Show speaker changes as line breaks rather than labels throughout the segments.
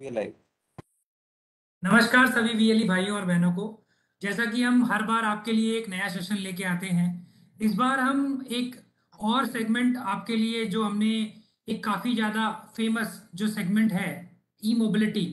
ये लाइव।
नमस्कार सभी वीएलई भाइयों और बहनों को। जैसा कि हम हर बार आपके लिए एक नया सेशन लेके आते हैं, इस बार हम एक और सेगमेंट आपके लिए जो हमने एक काफी ज्यादा फेमस जो सेगमेंट है ई मोबिलिटी,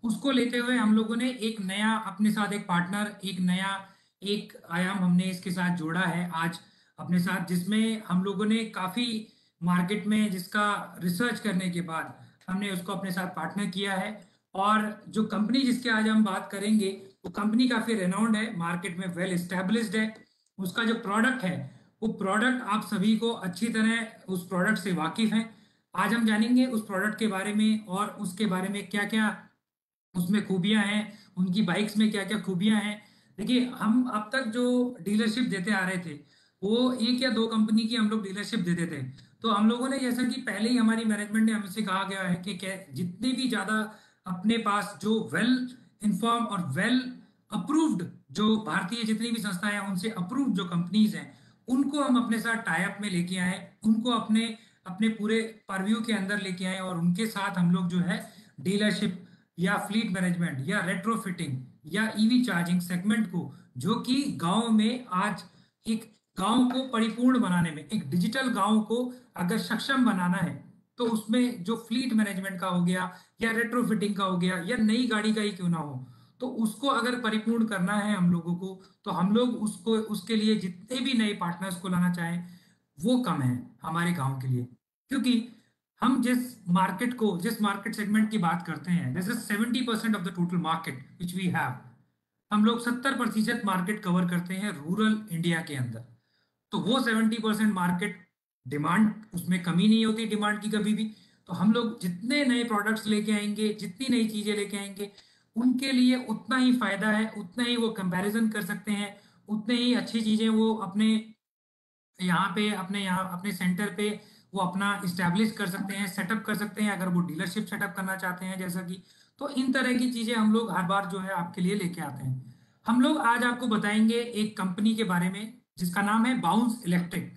उसको लेते हुए हम लोगों ने एक नया अपने साथ एक पार्टनर एक नया एक आयाम हमने इसके साथ जोड़ा है आज अपने साथ, जिसमें हम लोगों ने काफी मार्केट में जिसका रिसर्च करने के बाद हमने उसको अपने साथ पार्टनर किया है। और जो कंपनी जिसके आज हम बात करेंगे वो कंपनी काफी रेनाउंड है, मार्केट में वेल एस्टेब्लिश्ड है। उसका जो प्रोडक्ट है वो प्रोडक्ट आप सभी को अच्छी तरह उस प्रोडक्ट से वाकिफ हैं। आज हम जानेंगे उस प्रोडक्ट के बारे में और उसके बारे में क्या क्या उसमें खूबियां हैं, उनकी बाइक्स में क्या क्या खूबियां हैं। देखिए, हम अब तक जो डीलरशिप देते आ रहे थे वो एक या दो कंपनी की हम लोग डीलरशिप देते थे। तो हम लोगों ने, जैसा कि पहले ही हमारी मैनेजमेंट ने हमसे कहा गया है कि जितने भी ज्यादा अपने पास जो वेल इन्फॉर्म और वेल अप्रूव्ड जो भारतीय जितनी भी संस्थाएं हैं उनसे अप्रूव्ड जो कंपनीज हैं उनको हम अपने साथ टाई अप में लेके आए, उनको अपने अपने पूरे परव्यू के अंदर लेके आए और उनके साथ हम लोग जो है डीलरशिप या फ्लीट मैनेजमेंट या रेट्रोफिटिंग या ईवी चार्जिंग सेगमेंट को, जो कि गांव में आज एक गांव को परिपूर्ण बनाने में, एक डिजिटल गांव को अगर सक्षम बनाना है तो उसमें जो फ्लीट मैनेजमेंट का हो गया या रेट्रोफिटिंग का हो गया या नई गाड़ी का ही क्यों ना हो, तो उसको अगर परिपूर्ण करना है हम लोगों को, तो हम लोग उसको उसके लिए जितने भी नए पार्टनर्स को लाना चाहें वो कम है हमारे गांव के लिए। क्योंकि हम जिस मार्केट सेगमेंट की बात करते हैं, this is 70% of the total market which we have. हम लोग 70% मार्केट कवर करते हैं रूरल इंडिया के अंदर। तो वो 70% मार्केट डिमांड, उसमें कमी नहीं होती डिमांड की कभी भी। तो हम लोग जितने नए प्रोडक्ट्स लेके आएंगे, जितनी नई चीजें लेके आएंगे, उनके लिए उतना ही फायदा है, उतना ही वो कंपैरिजन कर सकते हैं, उतने ही अच्छी चीजें वो यहाँ अपने सेंटर पे वो अपना इस्टेब्लिश कर सकते हैं, सेटअप कर सकते हैं अगर वो डीलरशिप सेटअप करना चाहते हैं जैसा कि। तो इन तरह की चीजें हम लोग हर बार जो है आपके लिए लेके आते हैं। हम लोग आज आपको बताएंगे एक कंपनी के बारे में जिसका नाम है बाउंस इलेक्ट्रिक।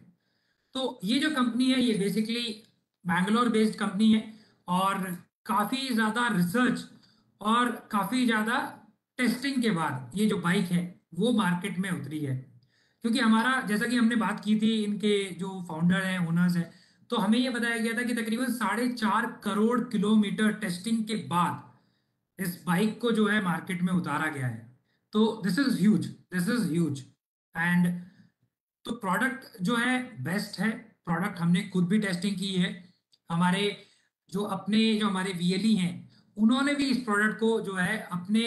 तो ये जो कंपनी है ये बेसिकली बैंगलोर बेस्ड कंपनी है और काफी ज्यादा रिसर्च और काफी ज्यादा टेस्टिंग के बाद ये जो बाइक है वो मार्केट में उतरी है। क्योंकि हमारा, जैसा कि हमने बात की थी इनके जो फाउंडर हैं, ओनर्स हैं, तो हमें ये बताया गया था कि तकरीबन 4.5 करोड़ किलोमीटर टेस्टिंग के बाद इस बाइक को जो है मार्केट में उतारा गया है। तो दिस इज ह्यूज एंड तो प्रोडक्ट जो है बेस्ट है। प्रोडक्ट हमने खुद भी टेस्टिंग की है। हमारे जो हमारे वीएलई हैं उन्होंने भी इस प्रोडक्ट को जो है अपने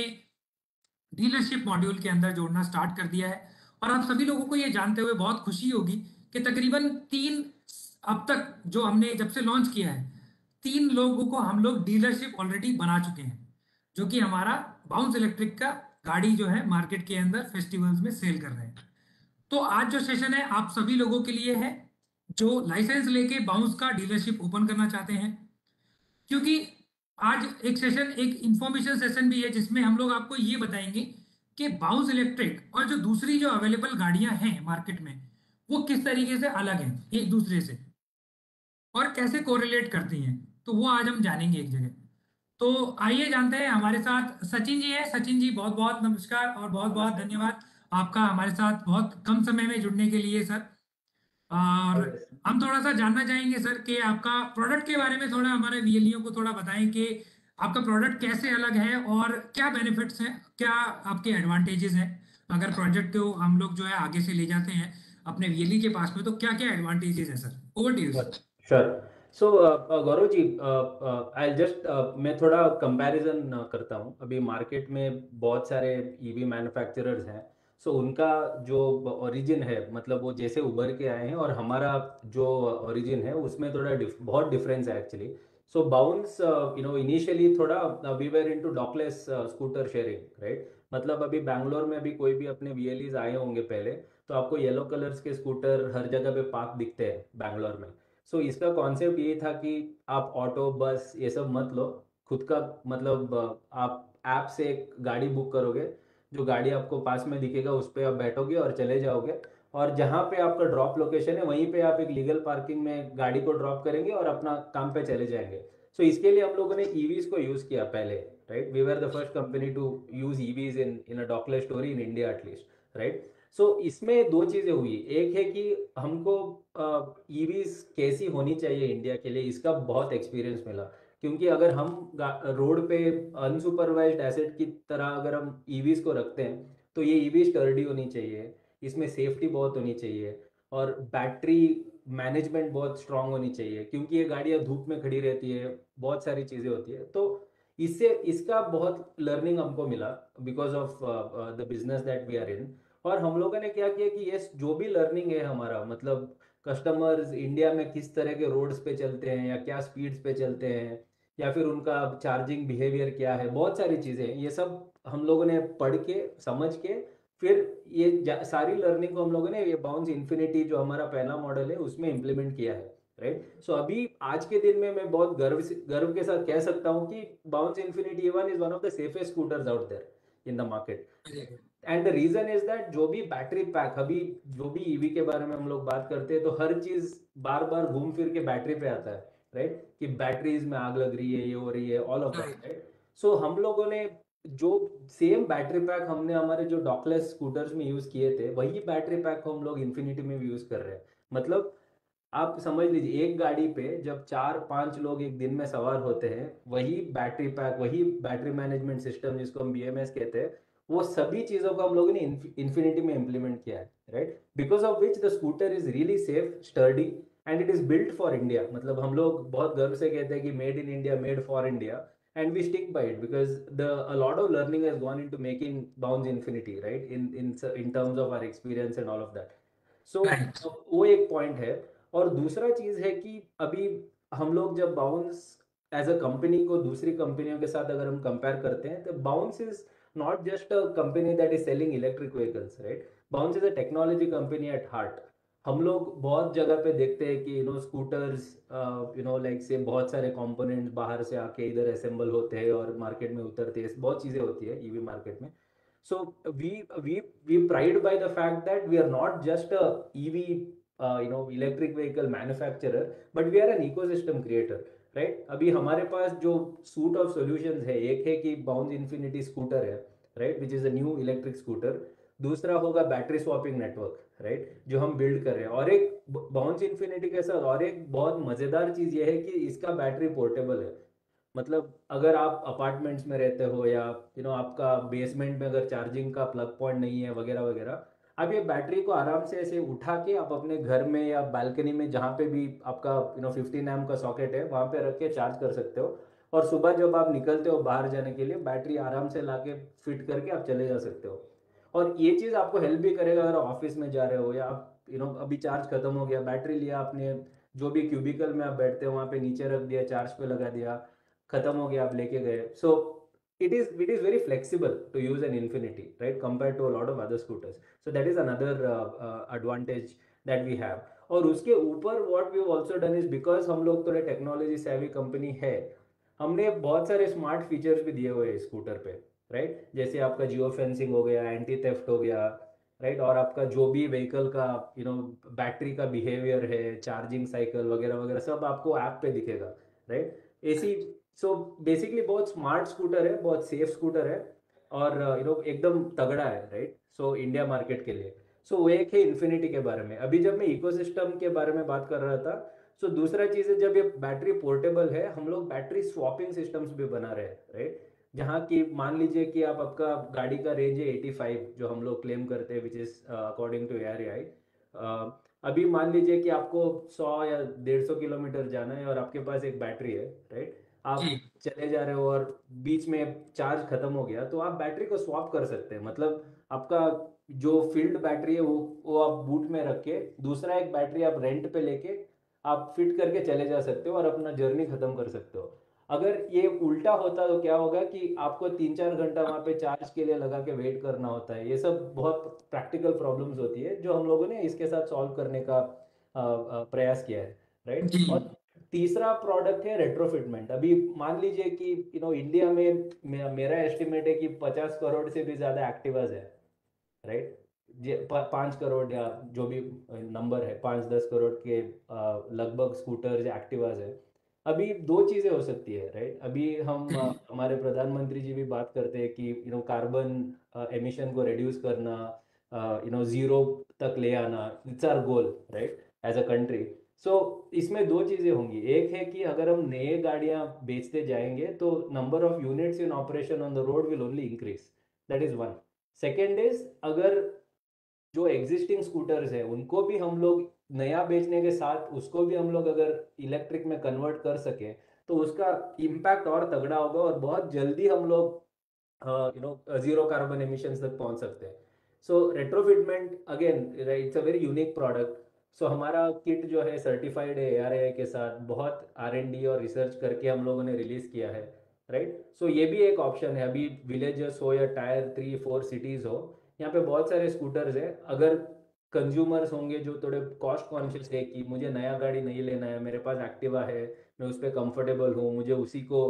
डीलरशिप मॉड्यूल के अंदर जोड़ना स्टार्ट कर दिया है। और आप सभी लोगों को ये जानते हुए बहुत खुशी होगी कि तकरीबन तीन, अब तक जो हमने जब से लॉन्च किया है, 3 लोगों को हम लोग डीलरशिप ऑलरेडी बना चुके हैं, जो कि हमारा बाउंस इलेक्ट्रिक का गाड़ी जो है मार्केट के अंदर फेस्टिवल्स में सेल कर रहे हैं। तो आज जो सेशन है आप सभी लोगों के लिए है जो लाइसेंस लेके बाउंस का डीलरशिप ओपन करना चाहते हैं। क्योंकि आज एक सेशन, एक इंफॉर्मेशन सेशन भी है जिसमें हम लोग आपको ये बताएंगे कि बाउंस इलेक्ट्रिक और जो दूसरी जो अवेलेबल गाड़ियां हैं मार्केट में वो किस तरीके से अलग हैं एक दूसरे से और कैसे कोरिलेट करती हैं। तो वो आज हम जानेंगे एक जगह। तो आइए जानते हैं, हमारे साथ सचिन जी है। सचिन जी, बहुत बहुत नमस्कार और बहुत बहुत
नमस्ते।
धन्यवाद आपका हमारे साथ बहुत कम समय में जुड़ने के लिए सर। और हम थोड़ा सा जानना चाहेंगे सर कि आपका प्रोडक्ट के बारे में थोड़ा हमारे वीएलईओ को थोड़ा बताएं कि आपका प्रोडक्ट कैसे अलग है और क्या बेनिफिट्स हैं, क्या आपके एडवांटेजेस हैं। अगर प्रोजेक्ट को हम लोग जो है आगे से ले जाते हैं अपने वीएलई के पास में, तो क्या क्या एडवांटेजेस है sir. Over to you sir.
Sure. So Gaurav ji, I just मैं थोड़ा कंपैरिजन करता हूँ। अभी मार्केट में बहुत सारे ईवी मैन्युफैक्चरर्स हैं। सो उनका जो ओरिजिन है, मतलब वो जैसे उभर के आए हैं और हमारा जो ओरिजिन है उसमें थोड़ा बहुत डिफरेंस है एक्चुअली। सो बाउंस इनिशियली थोड़ा we were into dockless scooter sharing, right. मतलब अभी बैंगलोर में अभी कोई भी अपने वीएलईज आए होंगे पहले, तो आपको येलो कलर्स के स्कूटर हर जगह पे पार्क दिखते हैं बैंगलोर में। सो इसका कॉन्सेप्ट ये था कि आप ऑटो बस ये सब मत लो, खुद का मतलब आप ऐप से एक गाड़ी बुक करोगे, जो गाड़ी आपको पास में दिखेगा उस पर आप बैठोगे और चले जाओगे। और जहाँ पे आपका ड्रॉप लोकेशन है वहीं पे आप एक लीगल पार्किंग में गाड़ी को ड्रॉप करेंगे और अपना काम पे चले जाएंगे। सो इसके लिए हम लोगों ने ईवीज को यूज किया पहले, right? We were the first company to use EVs in a dockless story in India at least, right? So इसमें दो चीजें हुई। एक है कि हमको ईवीज कैसी होनी चाहिए इंडिया के लिए, इसका बहुत एक्सपीरियंस मिला। क्योंकि अगर हम रोड पे अनसुपरवाइज्ड एसेट की तरह अगर हम ईवीज को रखते हैं, तो ये ईवी स्टर्डी होनी चाहिए, इसमें सेफ्टी बहुत होनी चाहिए, और बैटरी मैनेजमेंट बहुत स्ट्रांग होनी चाहिए, क्योंकि ये गाड़ियाँ धूप में खड़ी रहती है, बहुत सारी चीज़ें होती है। तो इससे इसका बहुत लर्निंग हमको मिला because of the business that we are in. और हम लोगों ने क्या किया कि ये जो भी लर्निंग है हमारा, मतलब कस्टमर्स इंडिया में किस तरह के रोड्स पे चलते हैं या क्या स्पीड्स पे चलते हैं, या फिर उनका चार्जिंग बिहेवियर क्या है, बहुत सारी चीज़ें हैं, ये सब हम लोगों ने पढ़ के समझ के फिर ये सारी लर्निंग को हम लोगों ने ये बाउंस इन्फिनिटी जो हमारा पहला मॉडल है उसमें इम्प्लीमेंट किया है, राइट? सो अभी आज के दिन में मैं बहुत गर्व के साथ कह सकता हूँ कि Bounce Infinity one is one of the safest scooters out there in the market. And the reason is that जो भी बैटरी पैक, अभी जो भी ईवी के बारे में हम लोग बात करते हैं तो हर चीज बार बार घूम फिर के बैटरी पे आता है, राइट? कि बैटरीज में आग लग रही है, ये हो रही है, all of that, right? So हम लोगों ने जो सेम बैटरी पैक हमने हमारे जो डॉकलेस स्कूटर्स में यूज किए थे, वही बैटरी पैक को हम लोग इन्फिनिटी में भी यूज कर रहे हैं। मतलब आप समझ लीजिए, एक गाड़ी पे जब 4-5 लोग एक दिन में सवार होते हैं, वही बैटरी पैक, वही बैटरी मैनेजमेंट सिस्टम जिसको हम बीएमएस कहते हैं, वो सभी चीज़ों को हम लोगों ने इन्फिनिटी में इम्प्लीमेंट किया है, right? Because of which the scooter is really safe, sturdy, and it is built for India. मतलब हम लोग बहुत गर्व से कहते हैं कि made in India, made for India, and we stick by it because a lot of learning has gone into making Bounce Infinity, right? In terms of our experience and all of that. So
right.
वो एक point है। और दूसरा चीज है कि अभी हम लोग जब बाउंस एज अ कंपनी को दूसरी कंपनियों के साथ अगर हम कंपेयर करते हैं, तो bounce is not just a company that is selling electric vehicles, right? Bounce is a technology company at heart. हम लोग बहुत जगह पे देखते हैं कि स्कूटर्स, लाइक से बहुत सारे कंपोनेंट्स बाहर से आके इधर असेंबल होते हैं और मार्केट में उतरते हैं, बहुत चीज़ें होती है ईवी मार्केट में। So we pride by the fact that we are not just a EV, electric vehicle manufacturer, but we are an ecosystem creator, right? अभी हमारे पास जो सूट ऑफ सॉल्यूशंस है, एक है कि बाउंस इन्फिनिटी स्कूटर है, right, which is a new electric scooter. दूसरा होगा बैटरी स्वैपिंग नेटवर्क, राइट, जो हम बिल्ड कर रहे हैं। और एक बाउंस इन्फिनिटी के साथ और एक बहुत मजेदार चीज ये है कि इसका बैटरी पोर्टेबल है। मतलब अगर आप अपार्टमेंट्स में रहते हो या आपका बेसमेंट में अगर चार्जिंग का प्लग पॉइंट नहीं है वगैरह वगैरह, आप ये बैटरी को आराम से ऐसे उठा के आप अपने घर में या बालकनी में जहाँ पे भी आपका 15 एम का सॉकेट है वहाँ पे रख के चार्ज कर सकते हो। और सुबह जब आप निकलते हो बाहर जाने के लिए, बैटरी आराम से लाके फिट करके आप चले जा सकते हो। और ये चीज़ आपको हेल्प भी करेगा अगर ऑफिस में जा रहे हो या आप अभी चार्ज खत्म हो गया, बैटरी लिया आपने, जो भी क्यूबिकल में आप बैठते हो वहाँ पे नीचे रख दिया, चार्ज पे लगा दिया, खत्म हो गया, आप लेके गए। सो it is very flexible to use an Infinity, right, compared to a lot of other scooters. So that is another advantage that we have. और उसके ऊपर what we've also done is, because हम लोग थोड़े टेक्नोलॉजी सेवी company है, हमने बहुत सारे स्मार्ट फीचर्स भी दिए हुए हैं स्कूटर पे, राइट? जैसे आपका जियो फेंसिंग हो गया, एंटी थेफ्ट हो गया, राइट? और आपका जो भी व्हीकल का बैटरी का बिहेवियर है, चार्जिंग साइकिल वगैरह वगैरह सब आपको ऐप पे दिखेगा, राइट? एसी। सो बेसिकली बहुत स्मार्ट स्कूटर है, बहुत सेफ स्कूटर है, और एकदम तगड़ा है, राइट? सो इंडिया मार्केट के लिए। सो वो एक है इन्फिनिटी के बारे में। अभी जब मैं इकोसिस्टम के बारे में बात कर रहा था, सो दूसरा चीज़ है, जब ये बैटरी पोर्टेबल है, हम लोग बैटरी स्वैपिंग सिस्टम्स भी बना रहे हैं, राइट? जहाँ की मान लीजिए कि आप, आपका गाड़ी का रेंज है 85 जो हम लोग क्लेम करते हैं, which is according to ARAI। अभी मान लीजिए कि आपको 100 या 150 किलोमीटर जाना है और आपके पास एक बैटरी है, राइट? आप
जी।
चले जा रहे हो और बीच में चार्ज खत्म हो गया, तो आप बैटरी को स्वैप कर सकते हैं। मतलब आपका जो फील्ड बैटरी है वो आप बूट में रख के दूसरा एक बैटरी आप रेंट पे लेके आप फिट करके चले जा सकते हो और अपना जर्नी खत्म कर सकते हो। अगर ये उल्टा होता तो क्या होगा कि आपको 3-4 घंटा वहाँ पे चार्ज के लिए लगा के वेट करना होता है। ये सब बहुत प्रैक्टिकल प्रॉब्लम्स होती है जो हम लोगों ने इसके साथ सॉल्व करने का प्रयास किया है, राइट?
जी।
और तीसरा प्रोडक्ट है रेट्रोफिटमेंट। अभी मान लीजिए कि इंडिया में मेरा एस्टिमेट है कि 50 करोड़ से भी ज़्यादा एक्टिवाज है, राइट? 5 करोड़ या जो भी नंबर है, 5-10 करोड़ के लगभग स्कूटर्स एक्टिवाज है। अभी दो चीजें हो सकती है, राइट? अभी हम हमारे प्रधानमंत्री जी भी बात करते हैं कि कार्बन एमिशन को रिड्यूस करना, जीरो तक ले आना, it's our goal, right, as a country. So इसमें दो चीजें होंगी। एक है कि अगर हम नए गाड़ियां बेचते जाएंगे तो number of units in operation on the road will only increase, that is one. Second is, अगर जो एग्जिस्टिंग स्कूटर्स है उनको भी हम लोग नया बेचने के साथ उसको भी हम लोग अगर इलेक्ट्रिक में कन्वर्ट कर सके तो उसका इम्पैक्ट और तगड़ा होगा और बहुत जल्दी हम लोग जीरो कार्बन एमिशंस तक पहुंच सकते हैं। So retrofitment again, it's a very unique product. So हमारा किट जो है सर्टिफाइड है ARAI के साथ, बहुत R&D और रिसर्च करके हम लोगों ने रिलीज किया है, राइट? सो ये भी एक ऑप्शन है। अभी विलेजेस हो या टायर 3 4 सिटीज हो, यहाँ पे बहुत सारे स्कूटर्स है। अगर कंज्यूमर्स होंगे जो थोड़े कॉस्ट कॉन्शियस है कि मुझे नया गाड़ी नहीं लेना है, मेरे पास एक्टिवा है, मैं उस पर कंफर्टेबल हूँ, मुझे उसी को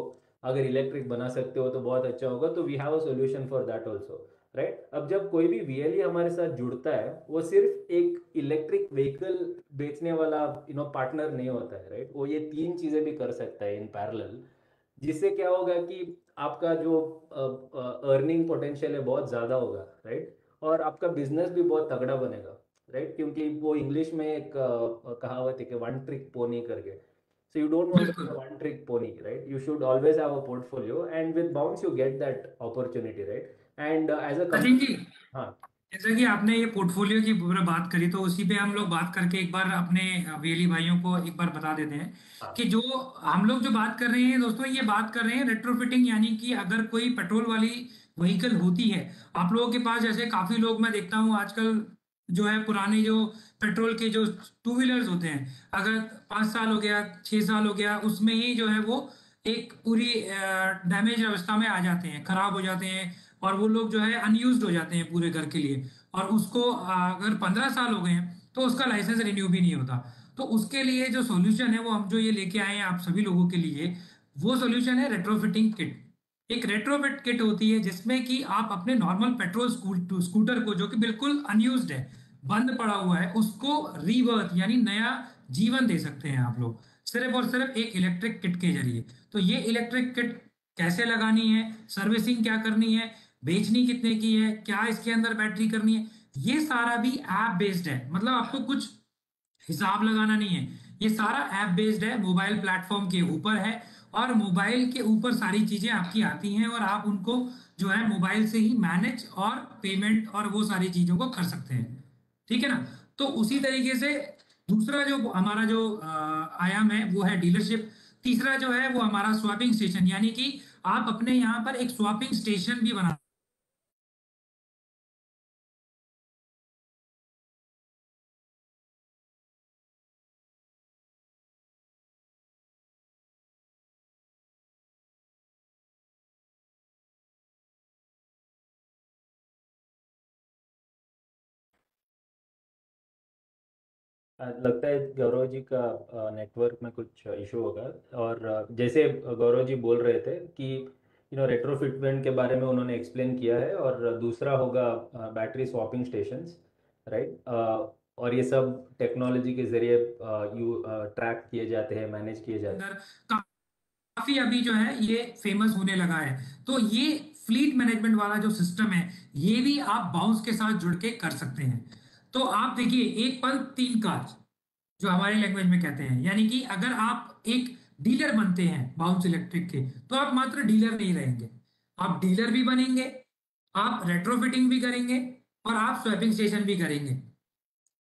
अगर इलेक्ट्रिक बना सकते हो तो बहुत अच्छा होगा, तो we have a solution for that also, right? अब जब कोई भी VLE हमारे साथ जुड़ता है, वो सिर्फ एक इलेक्ट्रिक व्हीकल बेचने वाला पार्टनर नहीं होता है, राइट? वो ये तीन चीजें भी कर सकता है इन पैरेलल, जिससे क्या होगा कि आपका जो अर्निंग पोटेंशियल है बहुत ज़्यादा होगा, राइट? और आपका बिजनेस भी बहुत तगड़ा बनेगा, राइट? क्योंकि वो इंग्लिश में एक कहावत है कि वन ट्रिक पोनी करके। So you don't want to
बिल्कुल।
Be one trick pony, right? You should always have a portfolio, and with Bounce you get that opportunity, right? And as a
Sachin
company.
जी,
हाँ।
जैसा कि आपने ये portfolio की पूरा बात करी, तो उसी पे हम लोग बात करके एक बार अपने वेली भाइयों को एक बार बता देते हैं कि
हाँ।
जो हम लोग जो बात कर रहे हैं दोस्तों, ये बात कर रहे हैं रेट्रोफिटिंग, यानी कि अगर कोई पेट्रोल वाली व्हीकल होती है आप लोगों के पास, जैसे काफी लोग मैं देखता हूँ आजकल जो है पुराने जो पेट्रोल के जो टू व्हीलर्स होते हैं, अगर 5 साल हो गया 6 साल हो गया, उसमें ही जो है वो एक पूरी डैमेज अवस्था में आ जाते हैं, खराब हो जाते हैं, और वो लोग जो है अनयूज्ड हो जाते हैं पूरे घर के लिए। और उसको अगर 15 साल हो गए हैं तो उसका लाइसेंस रिन्यू भी नहीं होता। तो उसके लिए जो सॉल्यूशन है वो हम जो ये लेके आए हैं आप सभी लोगों के लिए, वो सॉल्यूशन है रेट्रोफिटिंग किट। एक रेट्रोफिट किट होती है जिसमें कि आप अपने नॉर्मल पेट्रोल स्कूटर को, जो कि बिल्कुल अनयूज्ड है, बंद पड़ा हुआ है, उसको रीबर्थ यानी नया जीवन दे सकते हैं आप लोग, सिर्फ और सिर्फ एक इलेक्ट्रिक किट के जरिए। तो ये इलेक्ट्रिक किट कैसे लगानी है, सर्विसिंग क्या करनी है, बेचनी कितने की है, क्या इसके अंदर बैटरी करनी है, ये सारा भी ऐप बेस्ड है। मतलब आपको कुछ हिसाब लगाना नहीं है, ये सारा ऐप बेस्ड है, मोबाइल प्लेटफॉर्म के ऊपर है, और मोबाइल के ऊपर सारी चीजें आपकी आती हैं और आप उनको जो है मोबाइल से ही मैनेज और पेमेंट और वो सारी चीजों को कर सकते हैं। ठीक है ना? तो उसी तरीके से दूसरा जो हमारा जो आयाम है वो है डीलरशिप। तीसरा जो है वो हमारा स्वैपिंग स्टेशन, यानी कि आप अपने यहाँ पर एक स्वैपिंग स्टेशन भी बना।
लगता है गौरव जी का नेटवर्क में कुछ इशू होगा। और जैसे गौरव जी बोल रहे थे कि रेट्रोफिटमेंट के बारे में उन्होंने एक्सप्लेन किया है, और दूसरा होगा बैटरी स्वैपिंग स्टेशंस, राइट? और ये सब टेक्नोलॉजी के जरिए यू ट्रैक किए जाते हैं, मैनेज किए जाते
अंदर काफी अभी जो है ये फेमस होने लगा है। तो ये फ्लीट मैनेजमेंट वाला जो सिस्टम है, ये भी आप बाउंस के साथ जुड़ के कर सकते हैं। तो आप देखिए, एक पंथ तीन काज जो हमारे लैंग्वेज में कहते हैं, यानी कि अगर आप एक डीलर बनते हैं बाउंस इलेक्ट्रिक के, तो आप मात्र डीलर नहीं रहेंगे, आप डीलर भी बनेंगे, आप रेट्रोफिटिंग भी करेंगे, और आप स्वैपिंग स्टेशन भी करेंगे।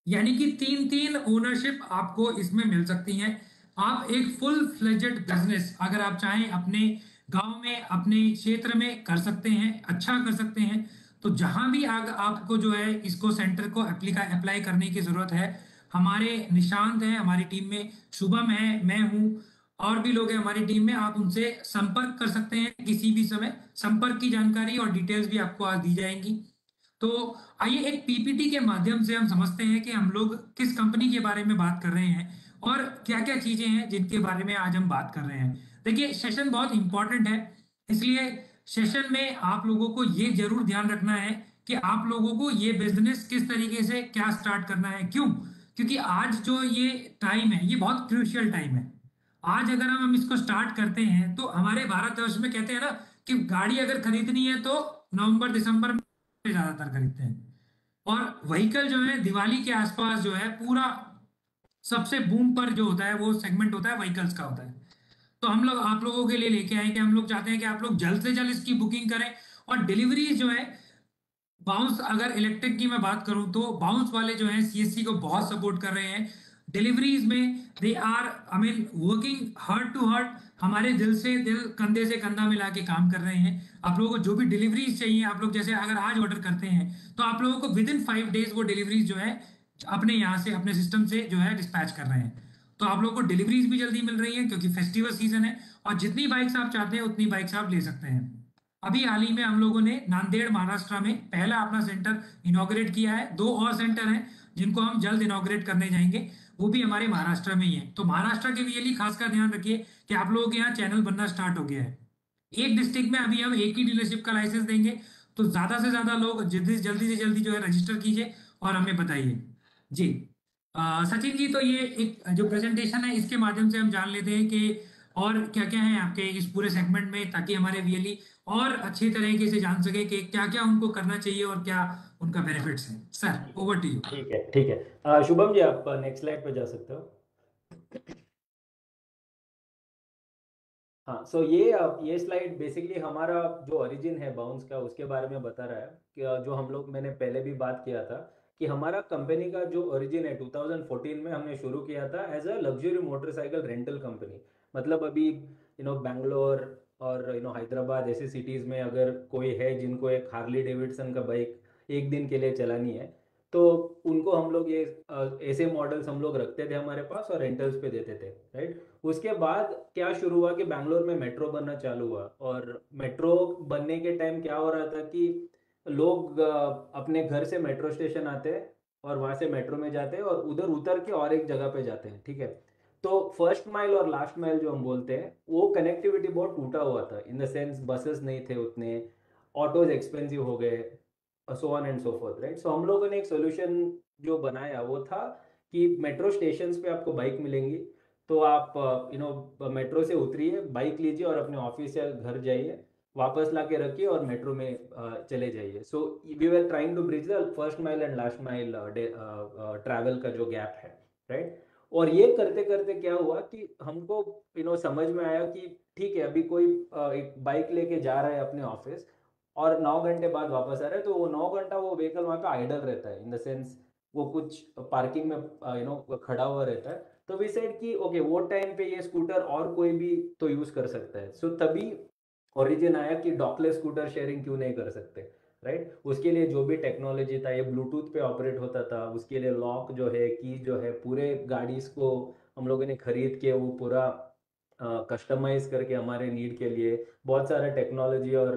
यानी कि तीन तीन ओनरशिप आपको इसमें मिल सकती हैं। आप एक फुल फ्लेजेड बिजनेस अगर आप चाहें अपने गांव में, अपने क्षेत्र में कर सकते हैं, अच्छा कर सकते हैं। तो जहां भी आपको जो है इसको सेंटर को अप्लाई करने की जरूरत है, हमारे निशांत हैं हमारी टीम में, शुभम है, मैं हूं, और भी लोग हैं हमारी टीम में, आप उनसे संपर्क कर सकते हैं किसी भी समय। संपर्क की जानकारी और डिटेल्स भी आपको आज दी जाएंगी। तो आइए एक पीपीटी के माध्यम से हम समझते हैं कि हम लोग किस कंपनी के बारे में बात कर रहे हैं और क्या क्या चीजें हैं जिनके बारे में आज हम बात कर रहे हैं। देखिए, सेशन बहुत इंपॉर्टेंट है, इसलिए सेशन में आप लोगों को ये जरूर ध्यान रखना है कि आप लोगों को ये बिजनेस किस तरीके से क्या स्टार्ट करना है। क्यों? क्योंकि आज जो ये टाइम है ये बहुत क्रूशियल टाइम है। आज अगर हम इसको स्टार्ट करते हैं तो हमारे भारतवर्ष में कहते हैं ना कि गाड़ी अगर खरीदनी है तो नवंबर दिसंबर में ज्यादातर खरीदते हैं। और व्हीकल जो है दिवाली के आसपास जो है पूरा सबसे बूम पर जो होता है वो सेगमेंट होता है व्हीकल्स का होता है। तो हम लोग आप लोगों के लिए लेके आए कि हम लोग चाहते हैं कि आप लोग जल्द से जल्द इसकी बुकिंग करें। और डिलीवरी जो है बाउंस, अगर इलेक्ट्रिक की मैं बात करूं तो बाउंस वाले जो हैं सीएससी को बहुत सपोर्ट कर रहे हैं डिलीवरीज में। They are I mean working heart to heart, हमारे दिल से दिल कंधे से कंधा मिला के काम कर रहे हैं। आप लोगों को जो भी डिलीवरीज चाहिए, आप लोग जैसे अगर आज ऑर्डर करते हैं तो आप लोगों को विद इन 5 डेज वो डिलीवरीज जो है अपने यहाँ से अपने सिस्टम से जो है डिस्पैच कर रहे हैं। तो आप लोगों को डिलीवरीज भी जल्दी मिल रही है क्योंकि फेस्टिवल सीजन है। और जितनी बाइक्स आप चाहते हैं उतनी बाइक्स आप ले सकते हैं। अभी हाल ही में हम लोगों ने नांदेड़ महाराष्ट्र में पहला अपना सेंटर इनॉग्रेट किया है। 2 और सेंटर हैं जिनको हम जल्द इनॉग्रेट करने जाएंगे, वो भी हमारे महाराष्ट्र में ही है। तो महाराष्ट्र के लिए खास कर ध्यान रखिए कि आप लोगों के यहाँ चैनल बनना स्टार्ट हो गया है। एक डिस्ट्रिक्ट में अभी हम एक ही डीलरशिप का लाइसेंस देंगे। तो ज्यादा से ज्यादा लोग जल्दी जल्दी से जल्दी जो है रजिस्टर कीजिए और हमें बताइए। जी। सचिन जी, तो ये एक जो प्रेजेंटेशन है इसके माध्यम से हम जान लेते हैं कि और क्या क्या है आपके इस पूरे सेगमेंट में, ताकि हमारे वीएलई और अच्छी तरीके से जान सके कि क्या क्या उनको करना चाहिए और क्या उनका बेनिफिट्स है। सर,
ठीक
ओवर टू यू।
ठीक है, ठीक है। शुभम जी, आप नेक्स्ट स्लाइड पे जा सकते हो। हाँ, सो ये स्लाइड बेसिकली हमारा जो ओरिजिन है बाउंस का उसके बारे में बता रहा है कि जो हम लोग मैंने पहले भी बात किया था कि हमारा कंपनी का जो ओरिजिन है 2014 में हमने शुरू किया था as a luxury motorcycle rental company. मतलब अभी बेंगलोर और हैदराबाद ऐसी सिटीज़ में अगर कोई है जिनको एक हार्ली डेविडसन का बाइक एक दिन के लिए चलानी है, तो उनको हम लोग ये ऐसे मॉडल्स हम लोग रखते थे हमारे पास और रेंटल्स पे देते थे, राइट। उसके बाद क्या शुरू हुआ कि बैंगलोर में मेट्रो बनना चालू हुआ, और मेट्रो बनने के टाइम क्या हो रहा था कि लोग अपने घर से मेट्रो स्टेशन आते हैं और वहाँ से मेट्रो में जाते हैं और उधर उतर के और एक जगह पे जाते हैं, ठीक है। तो फर्स्ट माइल और लास्ट माइल जो हम बोलते हैं वो कनेक्टिविटी बहुत टूटा हुआ था, इन द सेंस बसेस नहीं थे उतने, ऑटोज एक्सपेंसिव हो गए, so on and so forth, right. So हम लोगों ने एक सोल्यूशन जो बनाया वो था कि मेट्रो स्टेशंस पे आपको बाइक मिलेंगी, तो आप मेट्रो से उतरिए, बाइक लीजिए और अपने ऑफिस या घर जाइए, वापस ला के रखिए और मेट्रो में चले जाइए। So we were trying to bridge the first mile and last mile travel का जो गैप है, राइट। और ये करते करते क्या हुआ कि हमको समझ में आया कि ठीक है, अभी कोई एक बाइक लेके जा रहा है अपने ऑफिस और 9 घंटे बाद वापस आ रहा है, तो वो 9 घंटा वो व्हीकल वहाँ पे आइडल रहता है, इन द सेंस वो कुछ पार्किंग में खड़ा हुआ रहता है। तो वी सेड कि ओके, वो टाइम पे ये स्कूटर और कोई भी तो यूज कर सकता है। सो तभी ओरिजिन आया कि डॉकलेस स्कूटर शेयरिंग क्यों नहीं कर सकते, राइट। उसके लिए जो भी टेक्नोलॉजी था, ये ब्लूटूथ पे ऑपरेट होता था, उसके लिए लॉक जो है, की जो है, पूरे गाड़ीज को हम लोगों ने खरीद के वो पूरा कस्टमाइज करके हमारे नीड के लिए बहुत सारा टेक्नोलॉजी और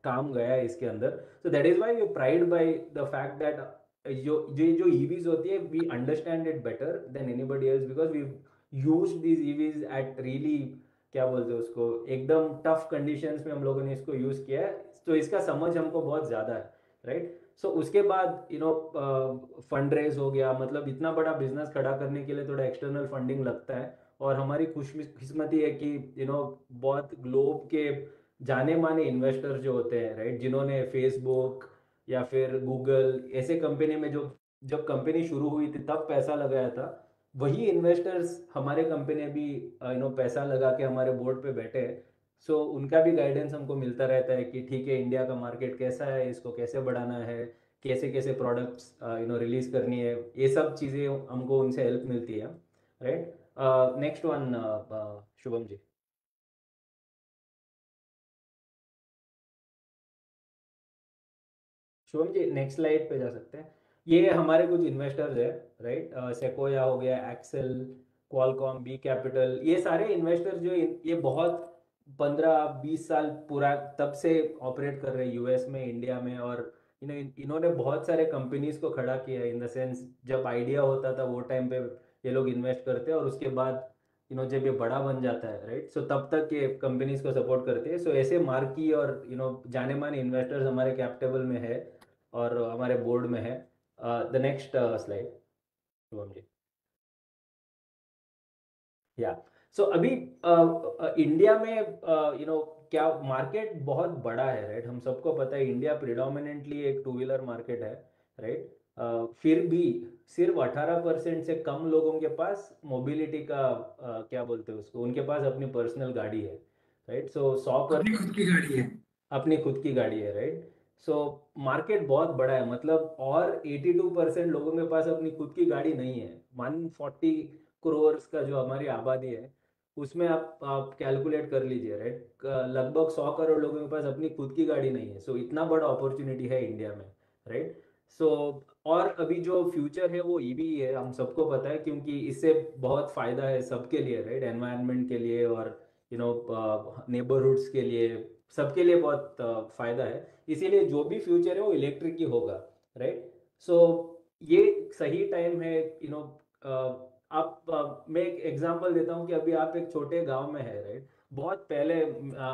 काम गया है इसके अंदर। So that is why we pride by the fact that जो ईवीज होती है, we understand it better than anybody else because we use these EVs at really, क्या बोलते हैं उसको, एकदम टफ कंडीशंस में हम लोगों ने इसको यूज किया है। तो इसका समझ हमको बहुत ज्यादा है, राइट। सो उसके बाद फंड रेज हो गया, मतलब इतना बड़ा बिजनेस खड़ा करने के लिए थोड़ा एक्सटर्नल फंडिंग लगता है। और हमारी खुशकिस्मती है कि बहुत ग्लोब के जाने माने इन्वेस्टर्स जो होते हैं, राइट, जिन्होंने फेसबुक या फिर गूगल ऐसे कंपनी में जो जब कंपनी शुरू हुई थी तब पैसा लगाया था, वही इन्वेस्टर्स हमारे कंपनी भी पैसा लगा के हमारे बोर्ड पे बैठे हैं। सो उनका भी गाइडेंस हमको मिलता रहता है कि ठीक है, इंडिया का मार्केट कैसा है, इसको कैसे बढ़ाना है, कैसे कैसे प्रोडक्ट्स रिलीज करनी है, ये सब चीज़ें हमको उनसे हेल्प मिलती है, right. Next one, Shubham ji. Shubham ji, next slide पे जा सकते हैं। ये हमारे कुछ इन्वेस्टर्स है, राइट। सेकोया हो गया, एक्सेल, क्वालकॉम, बी कैपिटल, ये सारे इन्वेस्टर्स जो ये बहुत 15-20 साल पूरा तब से ऑपरेट कर रहे हैं यूएस में, इंडिया में। और इन्होंने बहुत सारे कंपनीज को खड़ा किया, इन द सेंस जब आइडिया होता था वो टाइम पे ये लोग इन्वेस्ट करते हैं, और उसके बाद जब ये बड़ा बन जाता है, राइट, सो तब तक ये कंपनीज को सपोर्ट करते हैं। सो ऐसे मार्की और जाने माने इन्वेस्टर्स हमारे कैप टेबल में है और हमारे बोर्ड में है। द नेक्स्ट स्लाइड, शुभम जी। या सो अभी इंडिया में क्या मार्केट बहुत बड़ा है, राइट? हम सबको पता है इंडिया प्रिडोमिनेंटली एक टू व्हीलर मार्केट है, राइट? फिर भी सिर्फ 18% से कम लोगों के पास मोबिलिटी का क्या बोलते हैं उसको, उनके पास अपनी पर्सनल गाड़ी है, राइट? सो सौ
अपनी खुद की गाड़ी है।
अपनी खुद की गाड़ी है, राइट? सो मार्केट बहुत बड़ा है, मतलब, और 82% लोगों के पास अपनी खुद की गाड़ी नहीं है। 140 करोड़ का जो हमारी आबादी है, उसमें आप कैलकुलेट कर लीजिए, राइट? लगभग 100 करोड़ लोगों के पास अपनी खुद की गाड़ी नहीं है। सो इतना बड़ा अपॉर्चुनिटी है इंडिया में, राइट? सो और अभी जो फ्यूचर है वो ईवी है, हम सबको पता है, क्योंकि इससे बहुत फायदा है सबके लिए, राइट? एनवायरनमेंट के लिए और नेबरहुड्स के लिए, सबके लिए बहुत फायदा है। इसीलिए जो भी फ्यूचर है वो इलेक्ट्रिक ही होगा, राइट? सो ये सही टाइम है, आप मैं एक एग्जांपल देता हूँ कि अभी आप एक छोटे गांव में है, राइट? बहुत पहले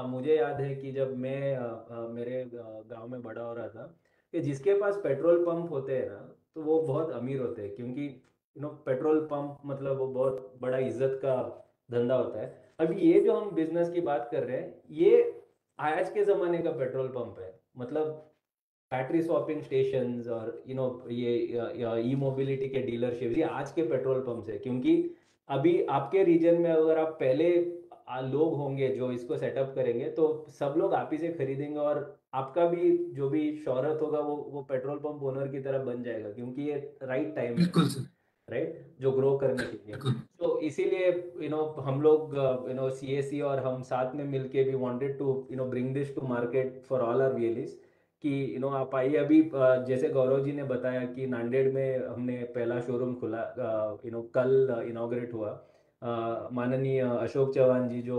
मुझे याद है कि जब मैं मेरे गांव में बड़ा हो रहा था, कि जिसके पास पेट्रोल पंप होते हैं ना, तो वो बहुत अमीर होते हैं, क्योंकि पेट्रोल पंप मतलब वो बहुत बड़ा इज्जत का धंधा होता है। अभी ये जो हम बिजनेस की बात कर रहे हैं, ये आज के ज़माने का पेट्रोल पंप है, मतलब बैटरी स्वैपिंग स्टेशंस और ये ई मोबिलिटी के डीलरशिप, ये आज के पेट्रोल पंप्स है। क्योंकि अभी आपके रीजन में अगर आप पहले लोग होंगे जो इसको सेटअप करेंगे, तो सब लोग आप ही से खरीदेंगे, और आपका भी जो भी शोहरत होगा वो पेट्रोल पंप ओनर की तरह बन जाएगा, क्योंकि ये राइट टाइम है,
बिल्कुल सर।
राइट? जो ग्रो करने के लिए।
बिल्कुल।
तो इसीलिए हम लोग सीएससी और हम साथ में मिलके भी wanted to bring this to market for all our VLEs, कि आप आइए अभी। जैसे गौरव जी ने बताया कि नांदेड़ में हमने पहला शोरूम खुला, कल इनॉग्रेट हुआ। माननीय अशोक चौहान जी जो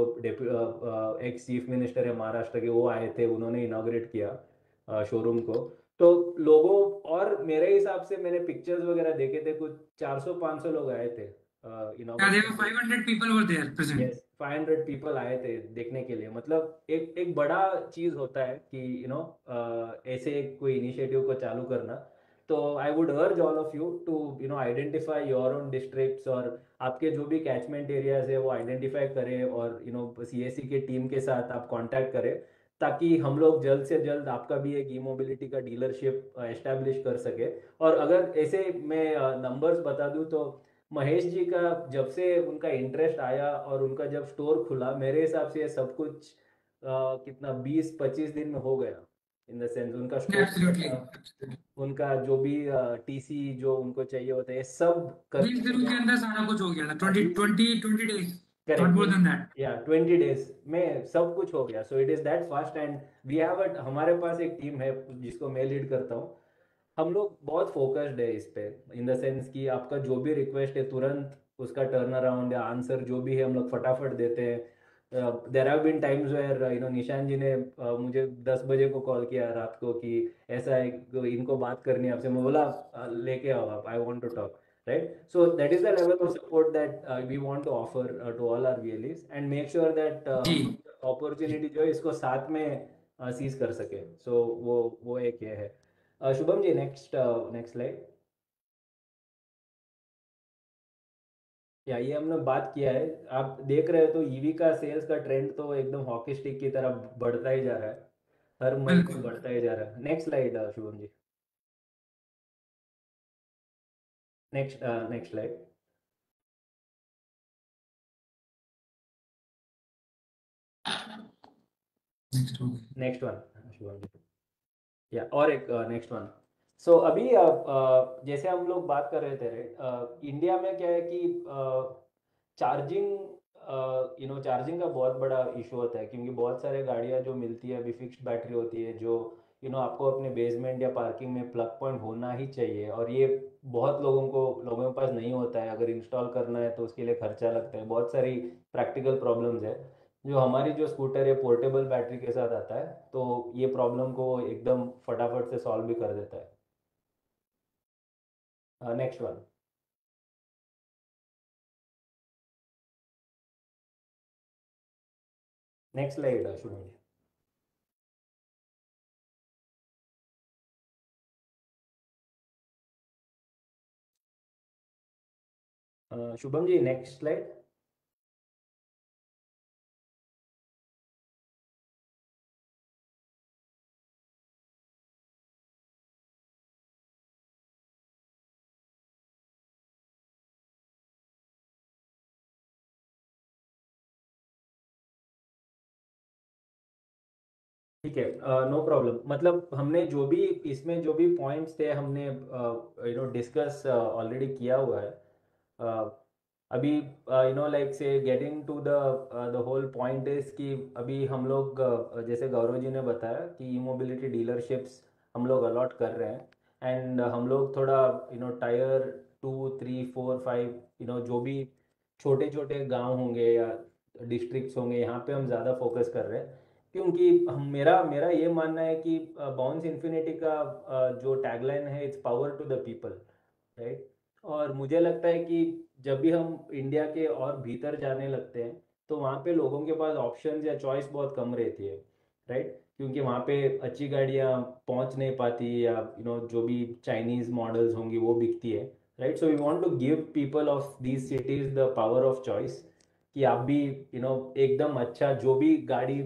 एक्स चीफ मिनिस्टर है महाराष्ट्र के, वो आए थे, उन्होंने इनॉग्रेट किया शोरूम को। तो लोगों, और मेरे हिसाब से मैंने पिक्चर्स वगैरह देखे थे, कुछ 400-500 लोग आए थे
Yeah, there
इनॉग्रेशन
were
पे।
500 people were there present.
Yes, 500 people आए थे देखने के लिए। मतलब एक एक बड़ा चीज होता है कि ऐसे कोई इनिशिएटिव को चालू करना। तो I would urge all of you to identify your own districts, और आपके जो भी कैचमेंट एरियाज है वो आइडेंटिफाई करें, और सीएससी के टीम के साथ आप कांटेक्ट करें, ताकि हम लोग जल्द से जल्द आपका भी एक ई मोबिलिटी का डीलरशिप एस्टेब्लिश कर सके। और अगर ऐसे मैं नंबर्स बता दूं, तो महेश जी का जब से उनका इंटरेस्ट आया और उनका जब स्टोर खुला, मेरे हिसाब से ये सब कुछ कितना 20-25 दिन में हो गया। इन द सेंस उनका स्टोर,
Absolutely. Absolutely.
उनका जो भी टीसी जो उनको चाहिए होता है, ये सब
20
करने
दिनों के
में
अंदर सारा कुछ हो गया था।
अभी
20 days, not
correct,
more than that.
या 20 डेज में सब कुछ हो गया। So it is that fast, and we have हमारे पास एक टीम है जिसको मैं लीड करता हूँ। हम लोग बहुत फोकस्ड है इस पे, इन द सेंस कि आपका जो भी रिक्वेस्ट है तुरंत उसका टर्न अराउंड या आंसर जो भी है हम लोग फटाफट देते हैं। There have been times where Nishan ji ने मुझे 10 बजे को कॉल किया रात को कि ऐसा है, इनको बात करनी है आपसे। मैं बोला लेके आओ आप, I want to talk, right? So that is the level of support that we want to offer to all our VLEs, and make sure that
जी।
हम
जी।
अपॉर्चुनिटी जो है इसको साथ में सीज कर सके। सो वो एक ये है। Shubham ji, next next slide. या ये हमने बात किया है, आप देख रहे हो तो ईवी का सेल्स का ट्रेंड तो एकदम हॉकी स्टिक की तरह बढ़ता ही जा रहा है, हर महीने
बिल्कुल।
बढ़ता ही जा रहा है। Next slide Shubham ji, next next slide.
Next हो गया।
नेक्स्ट वन शुभम जी, या और एक नेक्स्ट वन। सो अभी जैसे हम लोग बात कर रहे थे, राइट? इंडिया में क्या है कि चार्जिंग चार्जिंग का बहुत बड़ा इशू होता है, क्योंकि बहुत सारे गाड़ियां जो मिलती है अभी फिक्स्ड बैटरी होती है, जो आपको अपने बेसमेंट या पार्किंग में प्लग पॉइंट होना ही चाहिए, और ये बहुत लोगों के पास नहीं होता है। अगर इंस्टॉल करना है तो उसके लिए खर्चा लगता है, बहुत सारी प्रैक्टिकल प्रॉब्लम्स है। जो हमारी जो स्कूटर है पोर्टेबल बैटरी के साथ आता है, तो ये प्रॉब्लम को एकदम फटाफट से सॉल्व भी कर देता है। Next one. Next slide Shubham ji. Shubham ji, next slide. ठीक है, नो प्रॉब्लम। मतलब हमने जो भी इसमें जो भी पॉइंट्स थे हमने डिस्कस ऑलरेडी किया हुआ है। uh, अभी लाइक से getting to the whole point is कि अभी हम लोग जैसे गौरव जी ने बताया कि ई मोबिलिटी डीलरशिप्स हम लोग अलॉट कर रहे हैं, एंड हम लोग थोड़ा टायर 2, 3, 4, 5 जो भी छोटे छोटे गांव होंगे या डिस्ट्रिक्ट्स होंगे, यहाँ पे हम ज़्यादा फोकस कर रहे हैं। क्योंकि हम मेरा मेरा ये मानना है कि बाउंस इन्फिनिटी का जो टैगलाइन है, it's power to the people, right. और मुझे लगता है कि जब भी हम इंडिया के और भीतर जाने लगते हैं तो वहाँ पे लोगों के पास ऑप्शंस या चॉइस बहुत कम रहती है, राइट। क्योंकि वहाँ पे अच्छी गाड़ियाँ पहुँच नहीं पाती, या जो भी चाइनीज़ मॉडल्स होंगी वो बिकती है, right. So we want to give people of these cities the power of choice, कि आप भी एकदम अच्छा जो भी गाड़ी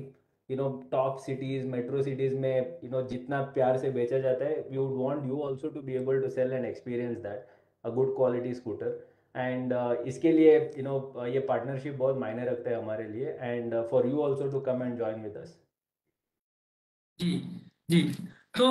टॉप सिटीज़ मेट्रो सिटीज़ में जितना प्यार से बेचा जाता है, we would want you also to be able to sell and experience that a good quality scooter. And इसके लिए ये पार्टनरशिप बहुत मायने रखता है हमारे लिए, and for you also to come and join with us.
जी जी। तो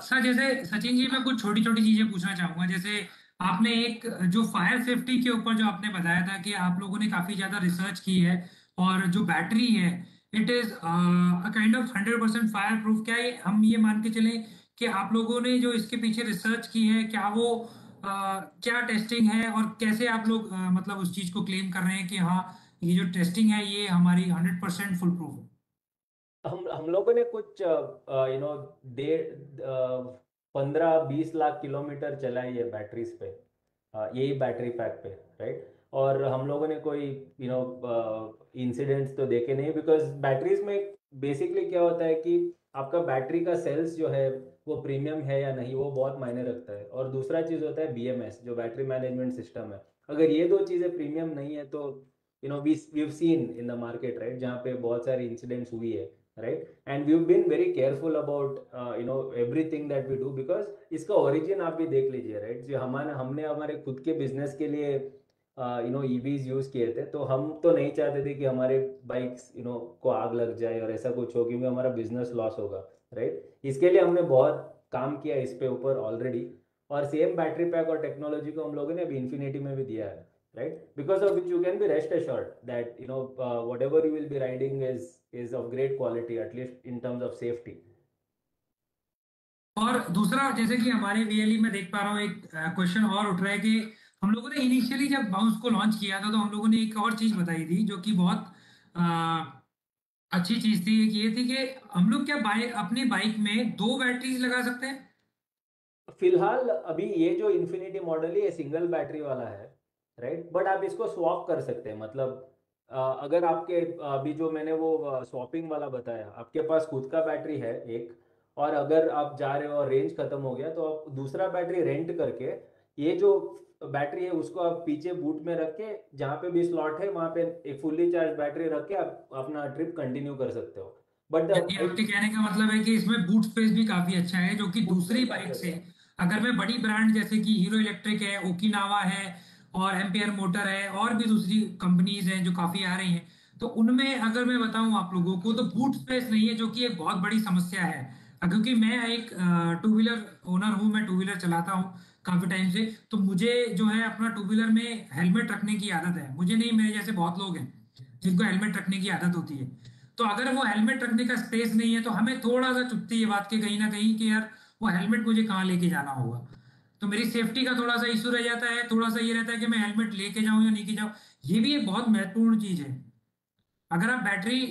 सर, जैसे सचिन जी, मैं कुछ छोटी छोटी चीजें पूछना चाहूंगा। जैसे आपने एक जो फायर सेफ्टी के ऊपर जो आपने बताया था कि आप लोगों ने काफी ज्यादा रिसर्च की है, और जो बैटरी है it is a kind of 100% fire proof. क्या हम ये मान के चलें कि आप लोगों ने जो इसके पीछे रिसर्च की है, क्या वो क्या टेस्टिंग है, और कैसे आप लोग मतलब उस चीज को क्लेम कर रहे हैं कि हाँ, ये जो टेस्टिंग है ये हमारी 100% फुल प्रूफ है?
हम लोगों ने कुछ 15-20 लाख किलोमीटर चलाई है बैटरीज पे, यही बैटरी पैक पे, राइट। और हम लोगों ने कोई इंसिडेंट्स तो देखे नहीं, बिकॉज बैटरीज में बेसिकली क्या होता है कि आपका बैटरी का सेल्स जो है वो प्रीमियम है या नहीं, वो बहुत मायने रखता है। और दूसरा चीज़ होता है बीएमएस, जो बैटरी मैनेजमेंट सिस्टम है। अगर ये दो चीज़ें प्रीमियम नहीं है तो we seen in the market, right, जहाँ पे बहुत सारी इंसिडेंट्स हुई है, right, and we've been very careful about everything that we do, because इसका ओरिजिन आप भी देख लीजिए, राइट। जो हमने हमारे खुद के बिजनेस के लिए ईवीज यूज किए थे, तो हम तो नहीं चाहते थे कि हमारे बाइक्स को आग लग जाए और ऐसा कुछ हो, क्योंकि हमारा बिजनेस लॉस होगा, राइट। इसके लिए हमने बहुत काम किया इस पे ऊपर ऑलरेडी। और सेम बैटरी पैक और टेक्नोलॉजी को हम लोगों ने अभी इन्फिनिटी में भी दिया है, right, because of which you can be rest assured that whatever you will be riding is of great quality, at least in terms of safety.
और दूसरा, जैसे कि हमारे वीएलई में देख पा रहा हूँ, एक क्वेश्चन और उठ रहा है कि हम लोगों ने इनिशियली जब बाउंस को लॉन्च किया था तो हम लोगों ने एक और चीज बताई थी जो कि बहुत अ, अच्छी चीज थी, कि ये थी कि हम लोग क्या बाइक अपनी बाइक में दो बैटरीज लगा सकते हैं?
फिलहाल अभी ये जो इन्फिनिटी मॉडल है ये सिंगल बैटरी वाला है, राइट। बट आप इसको स्वैप कर सकते हैं। मतलब अगर आपके अभी जो मैंने वो स्वैपिंग वाला बताया, आपके पास खुद का बैटरी है एक, और अगर आप जा रहे हो और रेंज खत्म हो गया तो आप दूसरा बैटरी रेंट करके ये जो बैटरी है उसको आप पीछे बूट में रख के, जहाँ पे भी स्लॉट है वहाँ पे एक फुल्ली चार्ज बैटरी रख के आप अपना ट्रिप कंटिन्यू कर सकते हो। बट द
यानी
बाइक
आपके कहने का मतलब है कि इसमें बूट स्पेस भी काफी अच्छा है, जो कि
बूट
दूसरी
स्पेस काफी
बाइक से,
अच्छा है।
अगर मैं बड़ी ब्रांड जैसे कि हीरो इलेक्ट्रिक है, ओकिनावा है, और एम्पियर मोटर है, और भी दूसरी कंपनीज हैं जो काफी आ रही हैं, तो उनमें अगर मैं बताऊं आप लोगों को, तो बूट स्पेस नहीं है, जो कि एक बहुत बड़ी समस्या है। क्योंकि मैं एक टू व्हीलर ओनर हूं, मैं टू व्हीलर चलाता हूं काफी टाइम से, तो मुझे जो है अपना टू व्हीलर में हेलमेट रखने की आदत है। मुझे नहीं, मेरे जैसे बहुत लोग हैं जिनको हेलमेट रखने की आदत होती है। तो अगर वो हेलमेट रखने का स्पेस नहीं है तो हमें थोड़ा सा चुभती है बात के कहीं ना कहीं कि यार वो हेलमेट मुझे कहाँ लेके जाना होगा। तो मेरी सेफ्टी का थोड़ा सा इशू रह जाता है, थोड़ा सा ये रहता है कि मैं हेलमेट लेके जाऊं या नहीं के जाऊं। ये भी एक बहुत महत्वपूर्ण चीज है। अगर आप बैटरी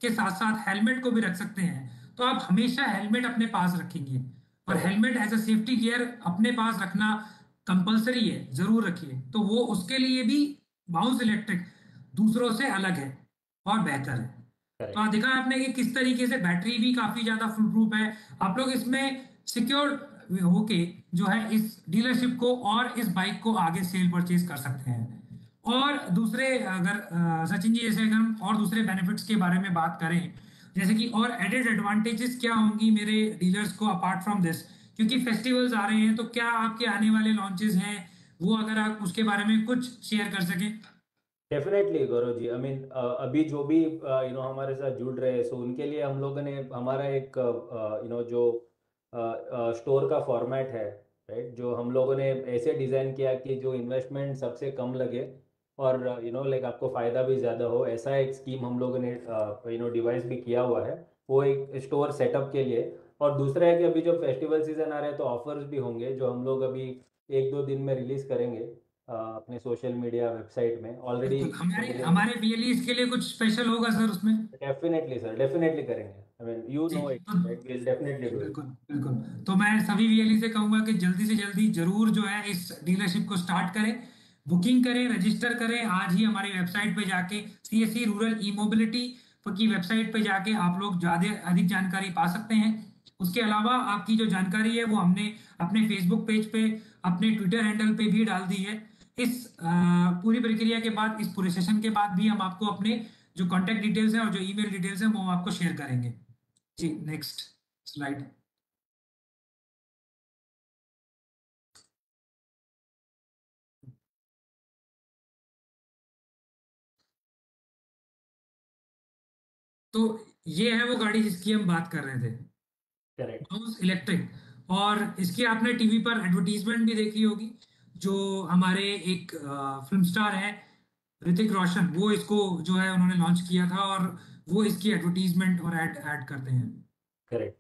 के साथ साथ हेलमेट को भी रख सकते हैं तो आप हमेशा हेलमेट अपने पास रखेंगे। और
correct.
Helmet as a safety gear अपने पास रखना कंपलसरी है, जरूर रखिए। तो वो उसके लिए भी बाउंस इलेक्ट्रिक दूसरों से अलग है और बेहतर है। तो
करेक्ट।
आप देखा आपने कि किस तरीके से बैटरी भी काफी ज्यादा फुल प्रूफ है। आप लोग इसमें सिक्योर होके जो है इस डीलरशिप को और इस बाइक को आगे सेल परचेज कर सकते हैं। और दूसरे, अगर सचिन जी, जैसे अगर हम और दूसरे बेनिफिट्स के बारे में बात करें, जैसे कि और एडेड एडवांटेजेस क्या होंगी मेरे डीलर्स को अपार्ट फ्रॉम दिस, क्योंकि फेस्टिवल्स आ रहे हैं, तो क्या आपके आने वाले लॉन्चेस हैं वो, अगर आप उसके बारे में कुछ शेयर कर सकें?
Definitely Gaurav ji, I mean अभी जो भी हमारे साथ जुड़ रहे हैं, सो उनके लिए हम लोगों ने हमारा एक जो स्टोर का फॉर्मेट है, राइट, जो हम लोगों ने ऐसे डिज़ाइन किया कि जो इन्वेस्टमेंट सबसे कम लगे और लाइक आपको फ़ायदा भी ज़्यादा हो, ऐसा एक स्कीम हम लोगों ने डिवाइस भी किया हुआ है, वो एक स्टोर सेटअप के लिए। और दूसरा है कि अभी जो फेस्टिवल सीज़न आ रहे हैं तो ऑफर्स भी होंगे, जो हम लोग अभी एक दो दिन में रिलीज़ करेंगे अपने सोशल मीडिया वेबसाइट में ऑलरेडी।
बिल्कुल, हमारे हमारे वीएलईज के लिए कुछ स्पेशल होगा सर उसमें।
डेफिनेटली सर, डेफिनेटली करेंगे, आई मीन यू
जी,
नो इट,
तो
right, will definitely do it.
बिल्कुल बिल्कुल। तो मैं सभी वीएलई से कहूंगा कि जल्दी से जल्दी जरूर जो है इस डीलरशिप को स्टार्ट करें, बुकिंग करें, रजिस्टर करें आज ही हमारी वेबसाइट पे जाके। सीएससी रूरल ई मोबिलिटी की वेबसाइट पे जाके आप लोग ज्यादा अधिक जानकारी पा सकते हैं। उसके अलावा आपकी जो जानकारी है वो हमने अपने फेसबुक पेज पे, अपने ट्विटर हैंडल पे भी डाल दी है। इस पूरी प्रक्रिया के बाद, इस पूरे सेशन के बाद भी हम आपको अपने जो कॉन्टेक्ट डिटेल्स हैं और जो ईमेल डिटेल्स हैं वो हम आपको शेयर करेंगे। जी, नेक्स्ट स्लाइड। तो ये है वो गाड़ी जिसकी हम बात कर रहे थे,
करेक्ट।
House electric. और इसकी आपने टीवी पर एडवर्टीजमेंट भी देखी होगी। जो हमारे एक फिल्म स्टार है ऋतिक रोशन, वो इसको जो है उन्होंने लॉन्च किया था और वो इसकी एडवर्टीजमेंट और ऐड ऐड करते हैं।
करेक्ट।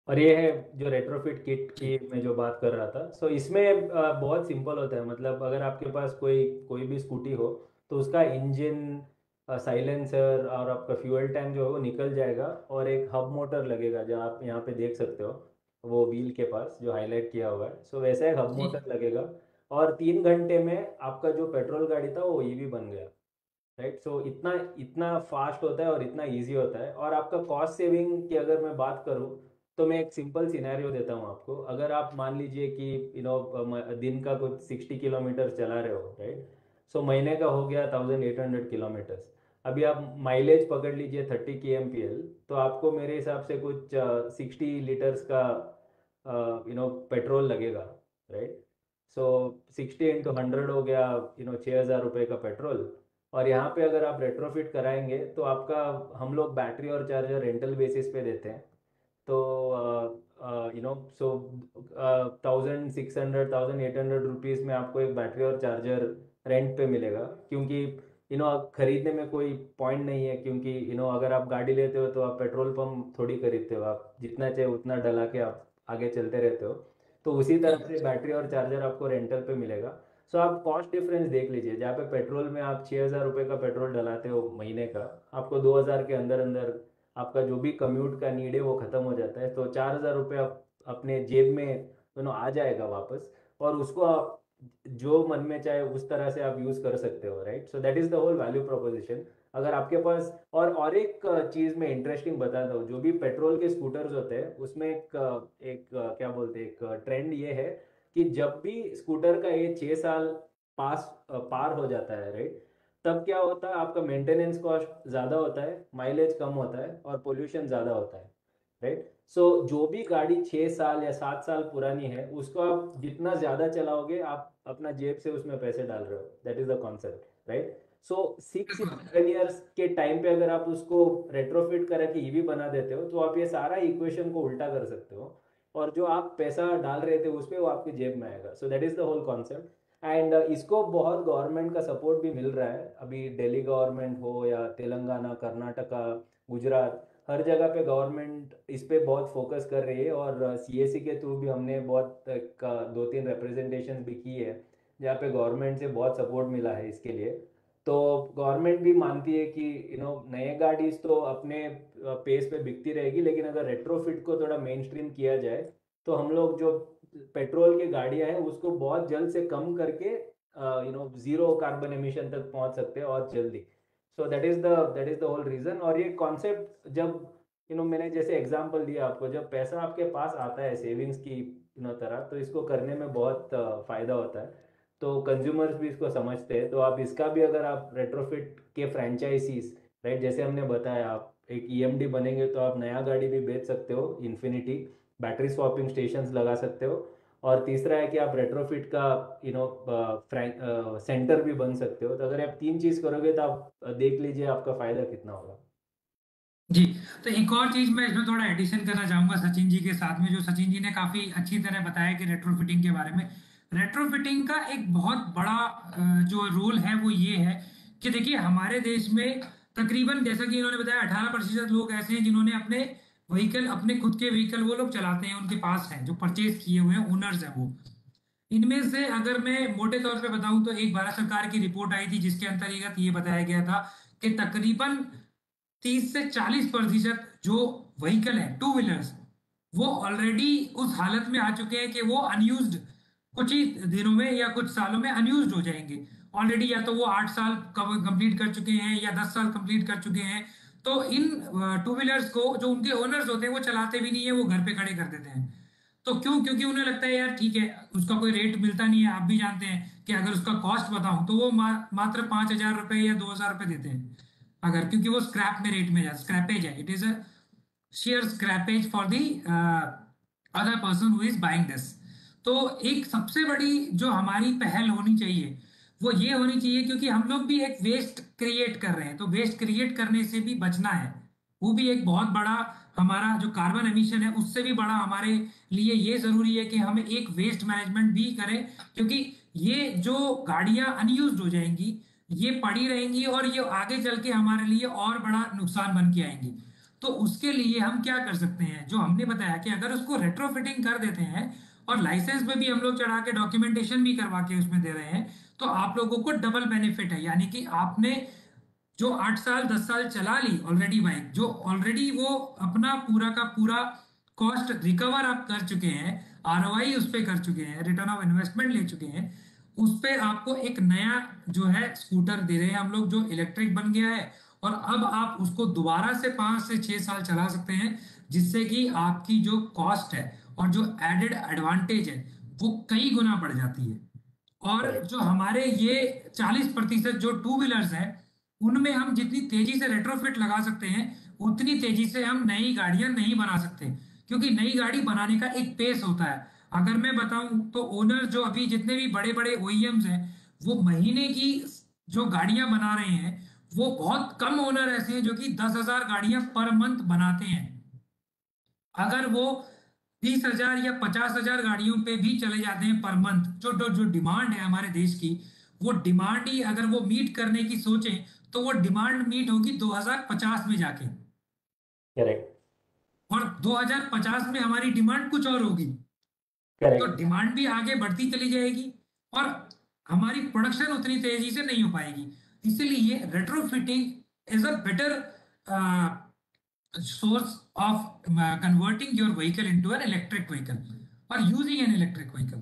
और ये है जो रेट्रोफिट किट
जी
की मैं जो बात कर रहा था, सो इसमें बहुत सिंपल होता है, मतलब अगर आपके पास कोई कोई भी स्कूटी हो तो उसका इंजन, साइलेंसर और आपका फ्यूल टैंक जो है वो निकल जाएगा, और एक हब मोटर लगेगा जो आप यहाँ पे देख सकते हो, वो व्हील के पास जो हाईलाइट किया हुआ है, सो वैसा एक हब
जी
मोटर लगेगा। और 3 घंटे में आपका जो पेट्रोल गाड़ी था वो ईवी बन गया, राइट। सो इतना इतना फास्ट होता है और इतना इजी होता है। और आपका कॉस्ट सेविंग की अगर मैं बात करूँ, तो मैं एक सिंपल सिनेरियो देता हूँ आपको। अगर आप मान लीजिए कि दिन का कुछ 60 किलोमीटर चला रहे हो, राइट, सो महीने का हो गया 1800 किलोमीटर्स। अभी आप माइलेज पकड़ लीजिए 30 kmpl, तो आपको मेरे हिसाब से कुछ 60 लीटर्स का पेट्रोल लगेगा, राइट। सो 60 × 100 हो गया 6,000 रुपये का पेट्रोल। और यहाँ पे अगर आप रेट्रोफिट कराएंगे तो आपका, हम लोग बैटरी और चार्जर रेंटल बेसिस पे देते हैं, तो सो 1,600 1,800 रुपीज़ में आपको एक बैटरी और चार्जर रेंट पे मिलेगा, क्योंकि खरीदने में कोई पॉइंट नहीं है, क्योंकि अगर आप गाड़ी लेते हो तो आप पेट्रोल पंप थोड़ी खरीदते हो, आप जितना चाहे उतना डला के आप आगे चलते रहते हो। तो उसी तरह
जी
से बैटरी और चार्जर आपको रेंटल पे मिलेगा। सो आप कॉस्ट डिफरेंस देख लीजिए, जहाँ पे पेट्रोल में आप 6,000 रुपये का पेट्रोल डलाते हो महीने का, आपको 2,000 के अंदर अंदर आपका जो भी कम्यूट का नीड है वो ख़त्म हो जाता है, तो 4,000 रुपये आप अपने जेब में आ जाएगा वापस। और उसको आप जो मन में चाहे उस तरह से आप यूज़ कर सकते हो, right. So that is the whole value proposition. अगर आपके पास, और एक चीज़ मैं इंटरेस्टिंग बताता हूँ, जो भी पेट्रोल के स्कूटर्स होते हैं उसमें क्या बोलते हैं, एक ट्रेंड ये है कि जब भी स्कूटर का ये 6 साल पार हो जाता है, राइट, तब क्या होता है, आपका मेंटेनेंस कॉस्ट ज़्यादा होता है, माइलेज कम होता है और पोल्यूशन ज़्यादा होता है, राइट। सो जो भी गाड़ी 6 साल या 7 साल पुरानी है उसको आप जितना ज़्यादा चलाओगे, आप अपना जेब से उसमें पैसे डाल रहे हो, that is the concept, right. So 6 या 7 ईयर्स के टाइम पे अगर आप उसको रेट्रोफिट करके ईवी बना देते हो, तो आप ये सारा इक्वेशन को उल्टा कर सकते हो, और जो आप पैसा डाल रहे थे उस पे वो आपकी जेब में आएगा। So that is the whole concept. And इसको बहुत गवर्नमेंट का सपोर्ट भी मिल रहा है, अभी दिल्ली गवर्नमेंट हो या तेलंगाना, कर्नाटका, गुजरात, हर जगह पे गवर्नमेंट इस पे बहुत फोकस कर रही है। और सीएससी के थ्रू भी हमने बहुत 2-3 रिप्रेजेंटेशन भी की है, जहाँ पे गवर्नमेंट से बहुत सपोर्ट मिला है इसके लिए। तो गवर्नमेंट भी मानती है कि नए गाड़ीज तो अपने पेस पे बिकती रहेगी, लेकिन अगर रेट्रोफिट को थोड़ा मेन स्ट्रीम किया जाए तो हम लोग जो पेट्रोल की गाड़ियां हैं उसको बहुत जल्द से कम करके जीरो कार्बन एमिशन तक पहुंच सकते हैं और जल्दी। So that is the whole reason. और ये कॉन्सेप्ट जब मैंने जैसे एग्जांपल दिया आपको, जब पैसा आपके पास आता है सेविंग्स की तरह, तो इसको करने में बहुत फायदा होता है। तो कंज्यूमर्स भी इसको समझते हैं, तो आप इसका भी, अगर आप रेट्रोफिट के फ्रेंचाइजीज, राइट, जैसे हमने बताया, आप एक ईएमडी बनेंगे तो आप नया गाड़ी भी बेच सकते हो, इन्फिनिटी बैटरी स्वैपिंग स्टेशंस लगा सकते हो। और तीसरा है कि आप रेट्रोफिट का यू नो सेंटर भी बन सकते हो। तो अगर आप 3 चीज़ करोगे तो आप देख लीजिए आपका फ़ायदा कितना होगा।
जी। तो एक और चीज मैं इसमें थोड़ा एडिशन करना चाहूंगा सचिन जी के साथ में, जो सचिन जी ने काफी अच्छी तरह बताया कि रेट्रोफिटिंग के बारे में। रेट्रोफिटिंग का एक बहुत बड़ा जो रोल है वो ये है कि देखिए हमारे देश में तकरीबन, जैसा कि इन्होंने बताया, 18% लोग ऐसे हैं जिन्होंने अपने व्हीकल, अपने खुद के व्हीकल वो लोग चलाते हैं, उनके पास है, जो परचेज किए हुए हैं, ओनर्स हैं वो। इनमें से अगर मैं मोटे तौर पे बताऊं तो एक भारत सरकार की रिपोर्ट आई थी जिसके अंतर्गत ये बताया गया था कि तकरीबन 30 से 40% जो व्हीकल है, टू व्हीलर्स, वो ऑलरेडी उस हालत में आ चुके हैं कि वो अनयूज्ड, कुछ ही दिनों में या कुछ सालों में अनयूज्ड हो जाएंगे। ऑलरेडी या तो वो 8 साल कंप्लीट कर चुके हैं या 10 साल कंप्लीट कर चुके हैं। तो इन टू व्हीलर्स को जो उनके ओनर्स होते हैं वो चलाते भी नहीं है, वो घर पे खड़े कर देते हैं। तो क्यों? क्योंकि उन्हें लगता है यार ठीक है, उसका कोई रेट मिलता नहीं है। आप भी जानते हैं कि अगर उसका कॉस्ट बताऊं तो वो मात्र 5,000 रुपए या 2,000 रुपए देते हैं, अगर, क्योंकि वो स्क्रैप में रेट में स्क्रैपेज है, it is a share scrappage for the other person who is buying this. तो एक सबसे बड़ी जो हमारी पहल होनी चाहिए वो ये होनी चाहिए, क्योंकि हम लोग भी एक वेस्ट क्रिएट कर रहे हैं, तो वेस्ट क्रिएट करने से भी बचना है। वो भी एक बहुत बड़ा, हमारा जो कार्बन एमिशन है उससे भी बड़ा हमारे लिए ये जरूरी है कि हम एक वेस्ट मैनेजमेंट भी करें, क्योंकि ये जो गाड़ियां अनयूज्ड हो जाएंगी, ये पड़ी रहेंगी और ये आगे चल के हमारे लिए और बड़ा नुकसान बन के आएंगी। तो उसके लिए हम क्या कर सकते हैं, जो हमने बताया कि अगर उसको रेट्रोफिटिंग कर देते हैं और लाइसेंस में भी हम लोग चढ़ा के डॉक्यूमेंटेशन भी करवा के उसमें दे रहे हैं, तो आप लोगों को डबल बेनिफिट है। यानी कि आपने जो 8 साल 10 साल चला ली ऑलरेडी बाइक, जो ऑलरेडी वो अपना पूरा का पूरा कॉस्ट रिकवर आप कर चुके हैं, आरओआई उस पे कर चुके हैं, रिटर्न ऑफ इन्वेस्टमेंट ले चुके हैं, उस पे आपको एक नया जो है स्कूटर दे रहे हैं हम लोग, जो इलेक्ट्रिक बन गया है। और अब आप उसको दोबारा से 5 से 6 साल चला सकते हैं, जिससे कि आपकी जो कॉस्ट है और जो एडेड एडवांटेज है वो कई गुना बढ़ जाती है। और
करेक्ट।
जो हमारे ये 40% जो टू व्हीलर्स हैं, उनमें हम जितनी तेजी से रेट्रोफिट लगा सकते हैं उतनी तेजी से हम नई गाड़ियां नहीं बना सकते, क्योंकि नई गाड़ी बनाने का एक पेस होता है। अगर मैं बताऊं तो ओनर जो अभी जितने भी बड़े बड़े ओईएम्स हैं, वो महीने की जो गाड़ियां बना रहे हैं, वो बहुत कम ओनर ऐसे हैं जो कि 10,000 गाड़ियां पर मंथ बनाते हैं। अगर वो 30,000 या 50,000 गाड़ियों पे भी चले जाते हैं पर मंथ, जो डिमांड है हमारे देश की, वो डिमांड ही अगर वो मीट करने की सोचें तो वो डिमांड मीट होगी 2050 में जाके,
करेक्ट।
और 2050 में हमारी डिमांड कुछ और होगी। तो
करेक्ट।
डिमांड भी आगे बढ़ती चली जाएगी और हमारी प्रोडक्शन उतनी तेजी से नहीं हो पाएगी। इसीलिए retrofitting is a better source of converting your vehicle into an electric vehicle or using an electric vehicle,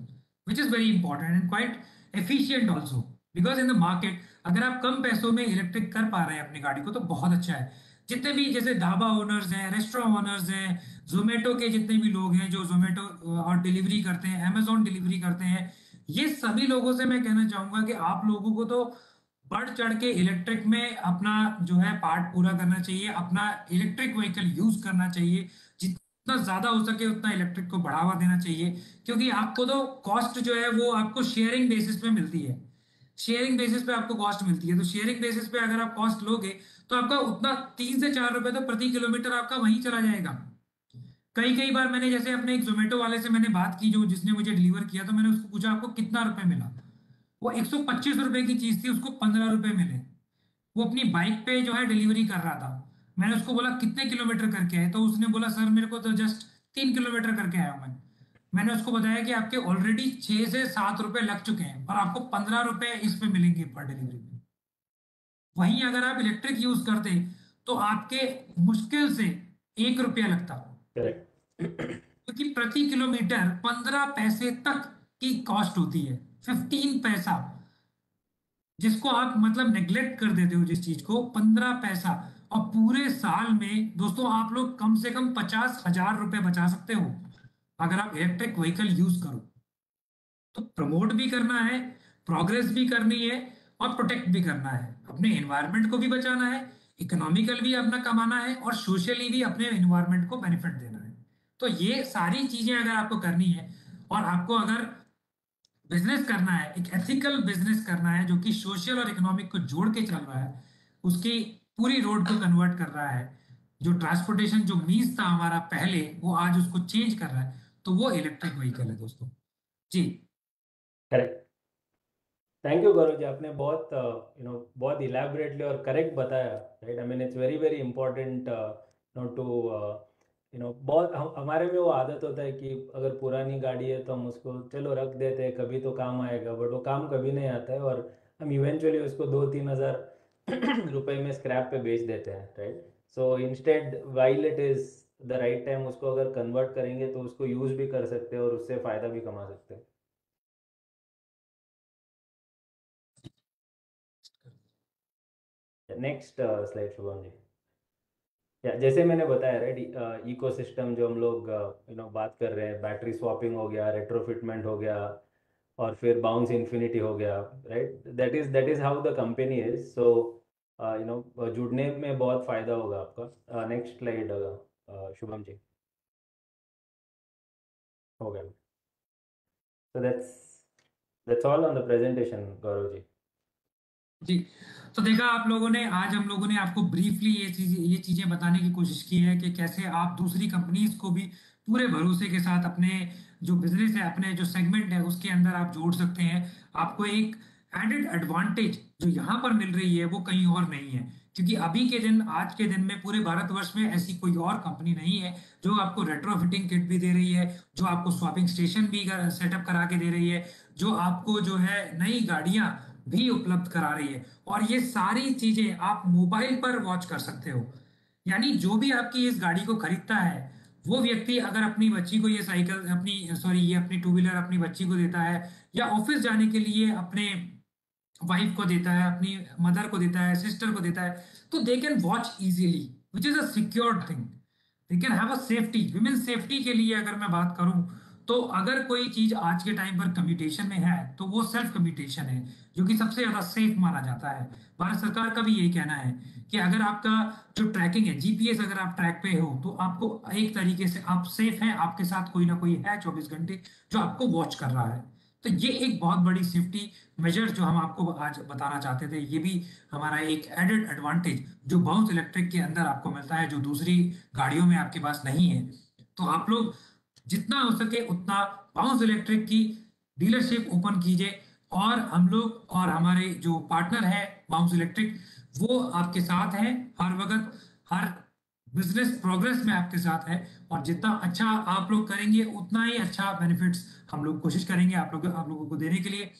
which is very important and quite efficient also, because in the market अगर आप कम पैसों में इलेक्ट्रिक कर पा रहे हैं अपनी गाड़ी को तो बहुत अच्छा है। जितने भी जैसे ढाबा ओनर्स हैं, रेस्टोरेंट ओनर्स हैं, जोमेटो के जितने भी लोग हैं जो जोमेटो और डिलीवरी करते हैं, अमेजोन डिलीवरी करते हैं, ये सभी लोगों से मैं कहना चाहूंगा कि आप लोगों को तो बढ़ चढ़ के इलेक्ट्रिक में अपना जो है पार्ट पूरा करना चाहिए, अपना इलेक्ट्रिक व्हीकल यूज करना चाहिए, जितना ज्यादा हो सके उतना इलेक्ट्रिक को बढ़ावा देना चाहिए। क्योंकि आपको तो कॉस्ट जो है वो आपको शेयरिंग बेसिस पे मिलती है, शेयरिंग बेसिस पे आपको कॉस्ट मिलती है। तो शेयरिंग बेसिस पे अगर आप कॉस्ट लोगे तो आपका उतना 3 से 4 रुपए तो प्रति किलोमीटर आपका वहीं चला जाएगा। कई कई बार मैंने जैसे अपने एक जोमेटो वाले से मैंने बात की, जो जिसने मुझे डिलीवर किया, तो मैंने उसको पूछा आपको कितना रुपए मिला। वो 125 रुपए की चीज थी, उसको 15 रुपए मिले। वो अपनी बाइक पे जो है डिलीवरी कर रहा था। मैंने उसको बोला कितने किलोमीटर करके आए, तो उसने बोला सर मेरे को तो जस्ट 3 किलोमीटर करके आया हूं मैं। मैंने उसको बताया कि आपके ऑलरेडी 6 से 7 रुपए लग चुके हैं और आपको 15 रुपए इस पे मिलेंगे पर डिलीवरी पे। वहीं अगर आप इलेक्ट्रिक यूज करते तो आपके मुश्किल से 1 रुपया लगता,
करेक्ट।
क्योंकि प्रति किलोमीटर 15 पैसे तक की कॉस्ट होती है, 15 पैसा, जिसको आप मतलब नेग्लेक्ट कर देते हो जिस चीज को, 15 पैसा। और पूरे साल में दोस्तों आप लोग कम से कम 50,000 रुपए बचा सकते हो अगर आप इलेक्ट्रिक व्हीकल यूज करो। तो प्रमोट भी करना है, प्रोग्रेस भी करनी है और प्रोटेक्ट भी करना है, अपने एनवायरनमेंट को भी बचाना है, इकोनॉमिकल भी अपना कमाना है और सोशली भी अपने एनवायरनमेंट को बेनिफिट देना है। तो ये सारी चीजें अगर आपको करनी है और आपको अगर बिजनेस करना है, एक एथिकल बिजनेस करना है जो कि सोशल और इकोनॉमिक को जोड़ के चल रहा है, उसकी पूरी रोड को कन्वर्ट कर रहा है, जो ट्रांसपोर्टेशन जो मीन्स था हमारा पहले, वो आज उसको चेंज कर रहा है, तो वो इलेक्ट्रिक व्हीकल है दोस्तों। जी।
Correct. Thank you Gaurav ji, आपने बहुत बहुत इलेबोरेटली और करेक्ट बताया, right. I mean it's very very important note to बहुत हमारे में वो आदत होता है कि अगर पुरानी गाड़ी है तो हम उसको चलो रख देते हैं, कभी तो काम आएगा, बट वो काम कभी नहीं आता है, और हम इवेंचुअली उसको 2-3 हज़ार रुपए में स्क्रैप पे बेच देते हैं, right. So instead while it is the right time, उसको अगर कन्वर्ट करेंगे तो उसको यूज़ भी कर सकते हैं और उससे फ़ायदा भी कमा सकते हैं। नेक्स्ट स्लाइड शुभम जी। या जैसे मैंने बताया, राइट, इकोसिस्टम जो हम लोग बात कर रहे हैं, बैटरी स्वैपिंग हो गया, रेट्रोफिटमेंट हो गया, और फिर बाउंस इन्फिनिटी हो गया, right. That is how the company is. So जुड़ने में बहुत फायदा होगा आपका। नेक्स्ट स्लाइड शुभम जी, हो गया। So that's all on the presentation Gaurav ji.
जी। तो देखा आप लोगों ने, आज हम लोगों ने आपको ब्रीफली ये चीजें बताने की कोशिश की है कि कैसे आप दूसरी कंपनीज को भी पूरे भरोसे के साथ अपने जो बिजनेस है, अपने जो सेगमेंट है, उसके अंदर आप जोड़ सकते हैं। आपको एक एडेड एडवांटेज जो यहाँ पर मिल रही है वो कहीं और नहीं है, क्योंकि अभी के दिन, आज के दिन में पूरे भारतवर्ष में ऐसी कोई और कंपनी नहीं है जो आपको रेट्रोफिटिंग किट भी दे रही है, जो आपको स्वैपिंग स्टेशन भी सेटअप करा के दे रही है, जो आपको जो है नई गाड़ियां भी उपलब्ध करा रही है। और ये सारी चीजें आप मोबाइल पर वॉच कर सकते हो। यानी जो भी आपकी इस गाड़ी को खरीदता है, वो व्यक्ति अगर अपनी बच्ची को ये साइकिल, अपनी सॉरी, ये अपनी टू व्हीलर अपनी बच्ची को देता है, या ऑफिस जाने के लिए अपने वाइफ को देता है, अपनी मदर को देता है, सिस्टर को देता है, तो they can watch easily, which is a secured thing. They can have a safety, women safety के लिए अगर मैं बात करूं, तो अगर कोई चीज आज के टाइम पर कम्यूटेशन में है तो वो सेल्फ कम्यूटेशन है, जो कि सबसे ज्यादा सेफ माना जाता है। भारत सरकार का भी यही कहना है कि अगर आपका जो ट्रैकिंग है, जीपीएस, अगर आप ट्रैक पे हो तो आपको एक तरीके से आप सेफ हैं, आपके साथ कोई ना कोई है 24 घंटे जो आपको वॉच कर रहा है। तो ये एक बहुत बड़ी सेफ्टी मेजर जो हम आपको आज बताना चाहते थे, ये भी हमारा एक एडेड एडवांटेज जो बाउंस इलेक्ट्रिक के अंदर आपको मिलता है, जो दूसरी गाड़ियों में आपके पास नहीं है। तो आप लोग जितना हो सके उतना बाउंस इलेक्ट्रिक की डीलरशिप ओपन कीजिए, और हम लोग और हमारे जो पार्टनर है बाउंस इलेक्ट्रिक, वो आपके साथ हैं हर वक्त, हर बिजनेस प्रोग्रेस में आपके साथ है। और जितना अच्छा आप लोग करेंगे उतना ही अच्छा बेनिफिट्स हम लोग कोशिश करेंगे आप लोगों को देने के लिए।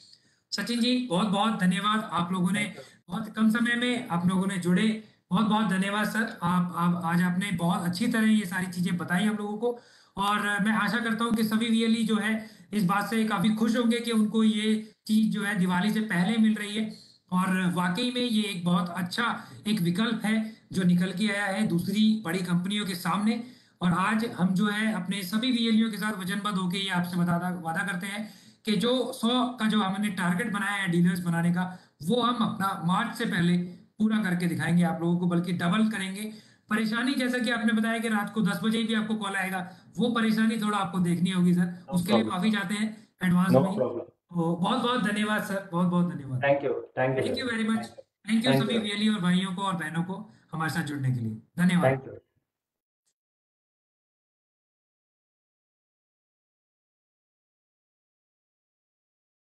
सचिन जी, बहुत बहुत धन्यवाद। आप लोगों ने
थैंक यू।
बहुत कम समय में आप लोगों ने जुड़े, बहुत बहुत धन्यवाद सर। आप आज आपने बहुत अच्छी तरह ये सारी चीजें बताई हम लोगों को, और मैं आशा करता हूँ कि सभी वीएलई जो है इस बात से काफी खुश होंगे कि उनको ये चीज जो है दिवाली से पहले मिल रही है। और वाकई में ये एक बहुत अच्छा एक विकल्प है जो निकल के आया है दूसरी बड़ी कंपनियों के सामने। और आज हम जो है अपने सभी वीएलईओ के साथ वचनबद्ध होकर ये आपसे वादा करते हैं कि जो 100 का जो हमने टारगेट बनाया है डीलर्स बनाने का, वो हम अपना मार्च से पहले पूरा करके दिखाएंगे आप लोगों को, बल्कि डबल करेंगे। परेशानी जैसा कि आपने बताया कि रात को 10 बजे भी आपको कॉल आएगा, वो परेशानी थोड़ा आपको देखनी होगी सर,
नो
उसके लिए
प्रॉब्लम।
माफी चाहते हैं एडवांस
नो
में ही।
प्रॉब्लम।
तो बहुत बहुत धन्यवाद सर, बहुत बहुत धन्यवाद।
Thank you
thank
sir.
You very much.
Thank you.
Thank you
thank
सभी
यू।
वीएलई और भाइयों को और बहनों को हमारे साथ जुड़ने के लिए, धन्यवाद।
Thank you.